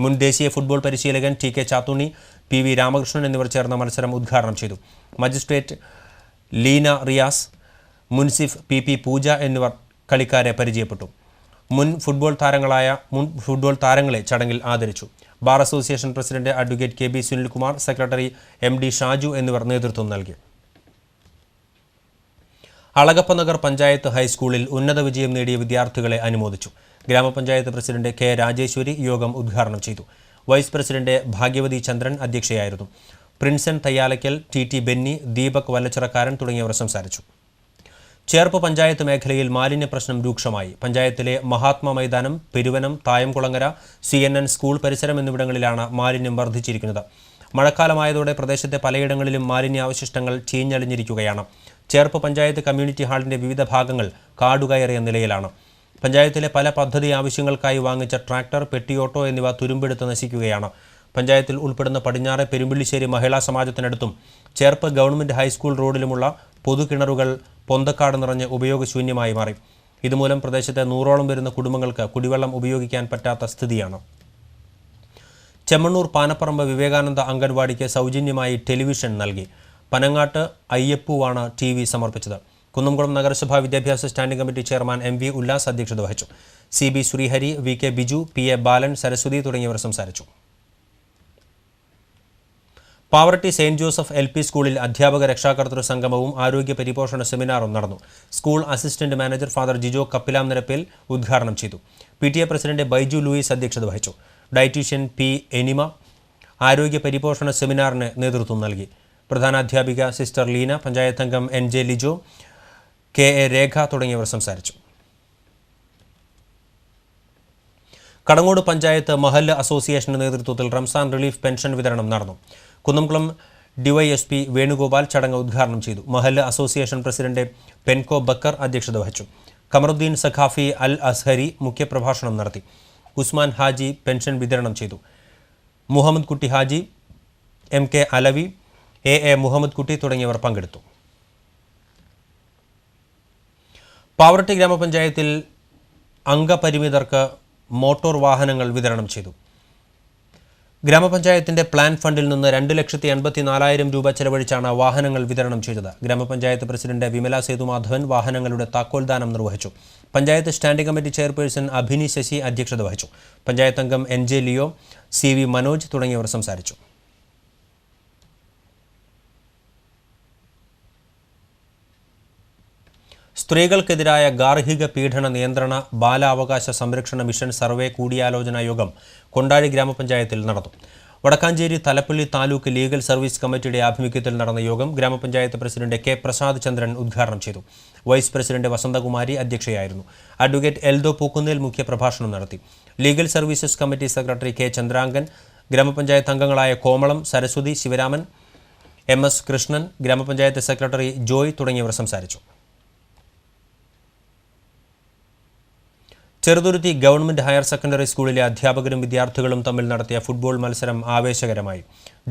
മുൻ ദേശീയ ഫുട്ബോൾ പരിശീലകൻ TK ചാത്തുണ്ണി, PV രാമകൃഷ്ണൻ എന്നിവർ ചേർന്ന മത്സരം ഉദ്ഘാടനം ചെയ്തു. മജിസ്ട്രേറ്റ് ലീന റിയാസ്, മുൻസിഫ് PP പൂജ എന്നിവർ കളിക്കാരെ പരിചയപ്പെട്ടു. മുൻ ഫുട്ബോൾ താരങ്ങളെ ചടങ്ങിൽ ആദരിച്ചു. Bar association president advocate KB Sunilkumar, secretary MD Shaju എന്നിവർ നേതൃത്വം നൽകി. അളഗപ്പനഗർ പഞ്ചായത്ത് ഹൈസ്കൂളിൽ ഉന്നത വിജയം നേടിയ വിദ്യാർത്ഥികളെ അനുമോദിച്ചു. ഗ്രാമപഞ്ചായത്ത് പ്രസിഡന്റ് K രാജേശ്വരി യോഗം ഉദ്ഘാടനം ചെയ്തു. വൈസ് പ്രസിഡന്റ് ഭാഗ്യവതി ചന്ദ്രൻ അധ്യക്ഷയായിരുന്നു. പ്രിൻസൻ തയ്യാലയ്ക്കൽ, TT ബെന്നി, ദീപക് വല്ലച്ചിറക്കാരൻ തുടങ്ങിയവർ സംസാരിച്ചു. ചേർപ്പ് പഞ്ചായത്ത് മേഖലയിൽ മാലിന്യ പ്രശ്നം രൂക്ഷമായി. പഞ്ചായത്തിലെ മഹാത്മാ മൈതാനം, പെരുവനം, തായംകുളങ്ങര, CNN സ്കൂൾ പരിസരം എന്നിവിടങ്ങളിലാണ് മാലിന്യം വർദ്ധിച്ചിരിക്കുന്നത്. മഴക്കാലമായതോടെ പ്രദേശത്തെ പലയിടങ്ങളിലും മാലിന്യാവശിഷ്ടങ്ങൾ ചീഞ്ഞളിഞ്ഞിരിക്കുകയാണ്. ചേർപ്പ് പഞ്ചായത്ത് കമ്മ്യൂണിറ്റി ഹാളിന്റെ വിവിധ ഭാഗങ്ങൾ കാടുകയറിയ നിലയിലാണ്. പഞ്ചായത്തിലെ പല പദ്ധതി ആവശ്യങ്ങൾക്കായി വാങ്ങിച്ച ട്രാക്ടർ, പെട്ടിയോട്ടോ എന്നിവ തുരുമ്പെടുത്ത് നശിക്കുകയാണ്. പഞ്ചായത്തിൽ ഉൾപ്പെടുന്ന പടിഞ്ഞാറെ പെരുമ്പിള്ളിശ്ശേരി മഹിളാ സമാജത്തിനടുത്തും ചേർപ്പ് ഗവൺമെന്റ് ഹൈസ്കൂൾ റോഡിലുമുള്ള പൊതുകിണറുകൾ പൊന്തക്കാട് നിറഞ്ഞ് ഉപയോഗശൂന്യമായി മാറി. ഇതുമൂലം പ്രദേശത്തെ 100ഓളം വരുന്ന കുടുംബങ്ങൾക്ക് കുടിവെള്ളം ഉപയോഗിക്കാൻ പറ്റാത്ത സ്ഥിതിയാണ്. ചെമ്മണ്ണൂർ പാനപ്പറമ്പ് വിവേകാനന്ദ അംഗൻവാടിക്ക് സൗജന്യമായി ടെലിവിഷൻ നൽകി. പനങ്ങാട്ട് അയ്യപ്പുവാണ് TV സമർപ്പിച്ചത്. കുന്നംകുളം നഗരസഭാ വിദ്യാഭ്യാസ standing committee chairman MV Ullas അധ്യക്ഷത വഹിച്ചു. CB Sreehari, VK Biju, PA ബാലൻ, സരസ്വതി തുടങ്ങിയവർ സംസാരിച്ചു. പാവറട്ടി സെയിന്റ് ജോസഫ് LP സ്കൂളിൽ അധ്യാപക രക്ഷാകർതൃ സംഗമവും ആരോഗ്യ പരിപോഷണ സെമിനാറും നടന്നു. School assistant manager father Jijo Kappilam Nirappil ഉദ്ഘാടനം ചെയ്തു. PTA പ്രസിഡന്റ് ബൈജു ലൂയിസ് അധ്യക്ഷത വഹിച്ചു. ഡയറ്റീഷ്യൻ P എനിമ ആരോഗ്യ പരിപോഷണ സെമിനാറിന് നേതൃത്വം നൽകി. പ്രധാനാധ്യാപിക സിസ്റ്റർ ലീന, പഞ്ചായത്ത് അംഗം NJ ലിജോ, KA രേഖ തുടങ്ങിയവർ സംസാരിച്ചു. കടങ്ങോട് പഞ്ചായത്ത് മഹല്ല് അസോസിയേഷന്റെ നേതൃത്വത്തിൽ റംസാൻ റിലീഫ് പെൻഷൻ വിതരണം നടന്നു. കുന്നംകുളം DYSP വേണുഗോപാൽ ചടങ്ങ് ഉദ്ഘാടനം ചെയ്തു. മഹല്ല് അസോസിയേഷൻ പ്രസിഡന്റ് പെൻകോ ബക്കർ അധ്യക്ഷത വഹിച്ചു. കമറുദ്ദീൻ സഖാഫി അൽ അസ്ഹരി മുഖ്യപ്രഭാഷണം നടത്തി. ഉസ്മാൻ ഹാജി പെൻഷൻ വിതരണം ചെയ്തു. മുഹമ്മദ് കുട്ടി ഹാജി, MK അലവി, AA മുഹമ്മദ് കുട്ടി തുടങ്ങിയവർ പങ്കെടുത്തു. പാവറട്ടി ഗ്രാമപഞ്ചായത്തിൽ അംഗപരിമിതർക്ക് മോട്ടോർ വാഹനങ്ങൾ വിതരണം ചെയ്തു. ഗ്രാമപഞ്ചായത്തിന്റെ പ്ലാൻ ഫണ്ടിൽ നിന്ന് 2,84,000 രൂപ ചെലവഴിച്ചാണ് വാഹനങ്ങൾ വിതരണം ചെയ്തത്. ഗ്രാമപഞ്ചായത്ത് പ്രസിഡന്റ് വിമല സേതുമാധവൻ വാഹനങ്ങളുടെ താക്കോൽദാനം നിർവഹിച്ചു. Panchayat standing committee chairperson Abhini Sasi അധ്യക്ഷത വഹിച്ചു. പഞ്ചായത്ത് അംഗം NJ ലിയോ, CV മനോജ് തുടങ്ങിയവർ സംസാരിച്ചു. സ്ത്രീകൾക്കെതിരായ ഗാർഹിക പീഡന നിയന്ത്രണ ബാലാവകാശ സംരക്ഷണ മിഷൻ സർവേ കൂടിയാലോചനാ യോഗം കൊണ്ടാഴി ഗ്രാമപഞ്ചായത്തിൽ നടന്നു. വടക്കാഞ്ചേരി തലപ്പള്ളി താലൂക്ക് ലീഗൽ സർവീസ് കമ്മിറ്റിയുടെ ആഭിമുഖ്യത്തിൽ നടന്ന യോഗം ഗ്രാമപഞ്ചായത്ത് പ്രസിഡന്റ് K പ്രസാദ് ചന്ദ്രൻ ഉദ്ഘാടനം ചെയ്തു. വൈസ് പ്രസിഡന്റ് വസന്തകുമാരി അധ്യക്ഷയായിരുന്നു. അഡ്വക്കേറ്റ് എൽദോ പൂക്കുന്നിൽ മുഖ്യപ്രഭാഷണം നടത്തി. Legal services committee secretary K Chandrangan, ഗ്രാമപഞ്ചായത്ത് അംഗങ്ങളായ കോമളം, സരസ്വതി, ശിവരാമൻ, MS കൃഷ്ണൻ, ഗ്രാമപഞ്ചായത്ത് സെക്രട്ടറി ജോയ് തുടങ്ങിയവർ സംസാരിച്ചു. ചെറുതുരുത്തി ഗവൺമെന്റ് ഹയർ സെക്കൻഡറി സ്കൂളിലെ അധ്യാപകരും വിദ്യാർത്ഥികളും തമ്മിൽ നടത്തിയ ഫുട്ബോൾ മത്സരം ആവേശകരമായി.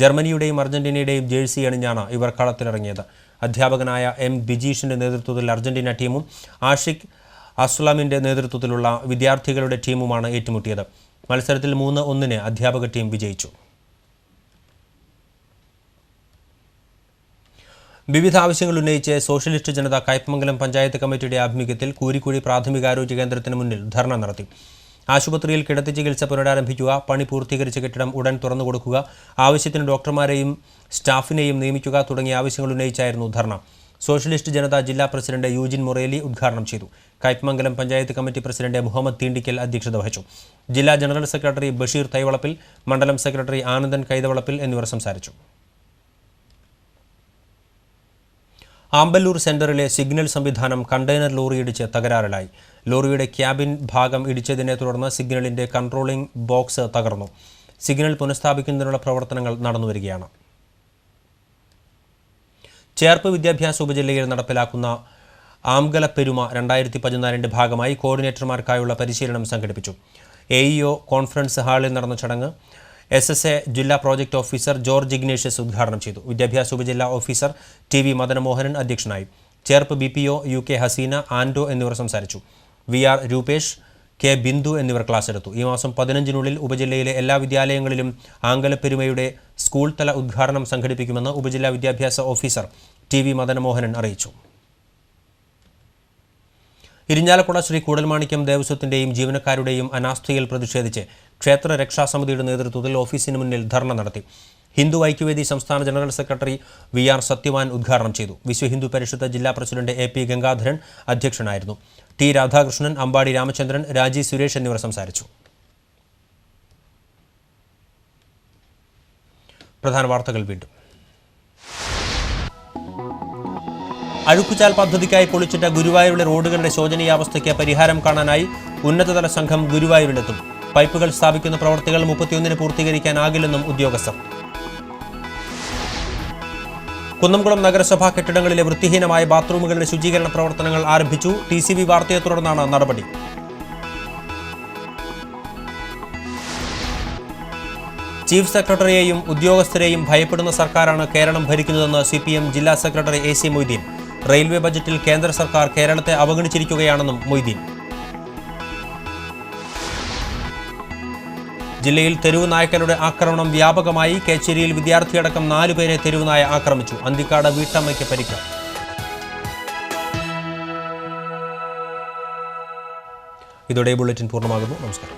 ജർമ്മനിയുടെയും അർജന്റീനയുടെയും ജേഴ്സി അണിഞ്ഞാണ് ഇവർ കളത്തിലിറങ്ങിയത്. അധ്യാപകനായ M ബിജീഷിന്റെ നേതൃത്വത്തിൽ അർജന്റീന ടീമും ആഷിഖ് അസ്ലാമിന്റെ നേതൃത്വത്തിലുള്ള വിദ്യാർത്ഥികളുടെ ടീമുമാണ് ഏറ്റുമുട്ടിയത്. മത്സരത്തിൽ 3-1 അധ്യാപക ടീം വിജയിച്ചു. വിവിധ ആവശ്യങ്ങൾ ഉന്നയിച്ച് സോഷ്യലിസ്റ്റ് ജനത കയ്പമംഗലം പഞ്ചായത്ത് കമ്മിറ്റിയുടെ ആഭിമുഖ്യത്തിൽ കൂരിക്കുഴി പ്രാഥമികാരോഗ്യ കേന്ദ്രത്തിന് മുന്നിൽ ധർണ നടത്തി. ആശുപത്രിയിൽ കിടത്തി ചികിത്സ പുനരാരംഭിക്കുക, പണി പൂർത്തീകരിച്ച കെട്ടിടം ഉടൻ തുറന്നു കൊടുക്കുക, ആവശ്യത്തിന് ഡോക്ടർമാരെയും സ്റ്റാഫിനെയും നിയമിക്കുക തുടങ്ങിയ ആവശ്യങ്ങൾ ഉന്നയിച്ചായിരുന്നു ധർണ. സോഷ്യലിസ്റ്റ് ജനത ജില്ലാ പ്രസിഡന്റ് യൂജിൻ മൊറേലി ഉദ്ഘാടനം ചെയ്തു. കയ്പമംഗലം പഞ്ചായത്ത് കമ്മിറ്റി പ്രസിഡന്റ് മുഹമ്മദ് തീണ്ടിക്കൽ അധ്യക്ഷത വഹിച്ചു. ജില്ലാ ജനറൽ സെക്രട്ടറി ബഷീർ തൈവളപ്പിൽ, മണ്ഡലം സെക്രട്ടറി ആനന്ദൻ കൈതവളപ്പിൽ എന്നിവർ സംസാരിച്ചു. ആമ്പല്ലൂർ സെന്ററിലെ സിഗ്നൽ സംവിധാനം കണ്ടെയ്നർ ലോറിയിടിച്ച് തകരാറിലായി. ലോറിയുടെ ക്യാബിൻ ഭാഗം ഇടിച്ചതിനെ തുടർന്ന് സിഗ്നലിന്റെ കൺട്രോളിംഗ് ബോക്സ് തകർന്നു. സിഗ്നൽ പുനഃസ്ഥാപിക്കുന്നതിനുള്ള പ്രവർത്തനങ്ങൾ നടന്നുവരികയാണ്. ചേർപ്പ് വിദ്യാഭ്യാസ ഉപജില്ലയിൽ നടപ്പിലാക്കുന്ന ആംഗലപ്പെരുമ 2014 ഭാഗമായി കോർഡിനേറ്റർമാർക്കായുള്ള പരിശീലനം സംഘടിപ്പിച്ചു. AEO കോൺഫറൻസ് ഹാളിൽ നടന്ന ചടങ്ങ് SSA ജില്ലാ പ്രോജക്ട് ഓഫീസർ ജോർജ് ഇഗ്നേഷ്യസ് ഉദ്ഘാടനം ചെയ്തു. വിദ്യാഭ്യാസ ഉപജില്ലാ ഓഫീസർ TV മദനമോഹനൻ അധ്യക്ഷനായി. ചേർപ്പ് BPO UK ഹസീന, ആൻഡോ എന്നിവർ സംസാരിച്ചു. VR രൂപേഷ്, K ബിന്ദു എന്നിവർ ക്ലാസ് എടുത്തു. ഈ മാസം 15-നുള്ളിൽ ഉപജില്ലയിലെ എല്ലാ വിദ്യാലയങ്ങളിലും ആംഗലപ്പെരുമയുടെ സ്കൂൾ തല ഉദ്ഘാടനം സംഘടിപ്പിക്കുമെന്ന് ഉപജില്ലാ വിദ്യാഭ്യാസ ഓഫീസർ TV മദനമോഹനൻ അറിയിച്ചു. ഇരിഞ്ഞാലക്കുട ശ്രീ കൂടൽമാണിക്യം ദേവസ്വത്തിന്റെയും ജീവനക്കാരുടെയും അനാസ്ഥയിൽ പ്രതിഷേധിച്ച് ക്ഷേത്ര രക്ഷാസമിതിയുടെ നേതൃത്വത്തിൽ ഓഫീസിന് മുന്നിൽ ധർണ നടത്തി. ഹിന്ദു ഐക്യവേദി സംസ്ഥാന ജനറൽ സെക്രട്ടറി VR സത്യവാൻ ഉദ്ഘാടനം ചെയ്തു. വിശ്വ ഹിന്ദു പരിഷത്ത് ജില്ലാ പ്രസിഡന്റ് AP ഗംഗാധരൻ അധ്യക്ഷനായിരുന്നു. T രാധാകൃഷ്ണൻ, അമ്പാടി രാമചന്ദ്രൻ, രാജി സുരേഷ് എന്നിവർ സംസാരിച്ചു. പ്രധാന വാർത്തകൾ വീണ്ടും. അഴുക്കുചാൽ പദ്ധതിക്കായി പൊളിച്ചിട്ട ഗുരുവായൂരിലെ റോഡുകളുടെ ശോചനീയാവസ്ഥയ്ക്ക് പരിഹാരം കാണാനായി ഉന്നതതല സംഘം ഗുരുവായൂരിലെത്തും. പൈപ്പുകൾ സ്ഥാപിക്കുന്ന പ്രവൃത്തികൾ 31-ന് പൂർത്തീകരിക്കാനാകില്ലെന്നും ഉദ്യോഗസ്ഥർ. കുന്നംകുളം നഗരസഭാ കെട്ടിടങ്ങളിലെ വൃത്തിഹീനമായ ബാത്റൂമുകളുടെ ശുചീകരണ പ്രവർത്തനങ്ങൾ ആരംഭിച്ചു. TCB വാർത്തയെ തുടർന്നാണ് നടപടി. ചീഫ് സെക്രട്ടറിയെയും ഉദ്യോഗസ്ഥരെയും ഭയപ്പെടുന്ന സർക്കാരാണ് കേരളം ഭരിക്കുന്നതെന്ന് CPM ജില്ലാ സെക്രട്ടറി AC മൊയ്തീൻ. റെയിൽവേ ബജറ്റിൽ കേന്ദ്ര സർക്കാർ കേരളത്തെ അവഗണിച്ചിരിക്കുകയാണെന്നും മൊയ്തീൻ. ജില്ലയിൽ തെരുവ് നായ്ക്കളുടെ ആക്രമണം വ്യാപകമായി. കേച്ചേരിയിൽ വിദ്യാർത്ഥിയടക്കം 4 പേരെ തെരുവ് നായ ആക്രമിച്ചു. അന്തിക്കാട് വീട്ടമ്മയ്ക്ക് പരിക്ക്. ഇതോടെ ബുള്ളറ്റിൻ പൂർണ്ണമാകുന്നു. നമസ്കാരം.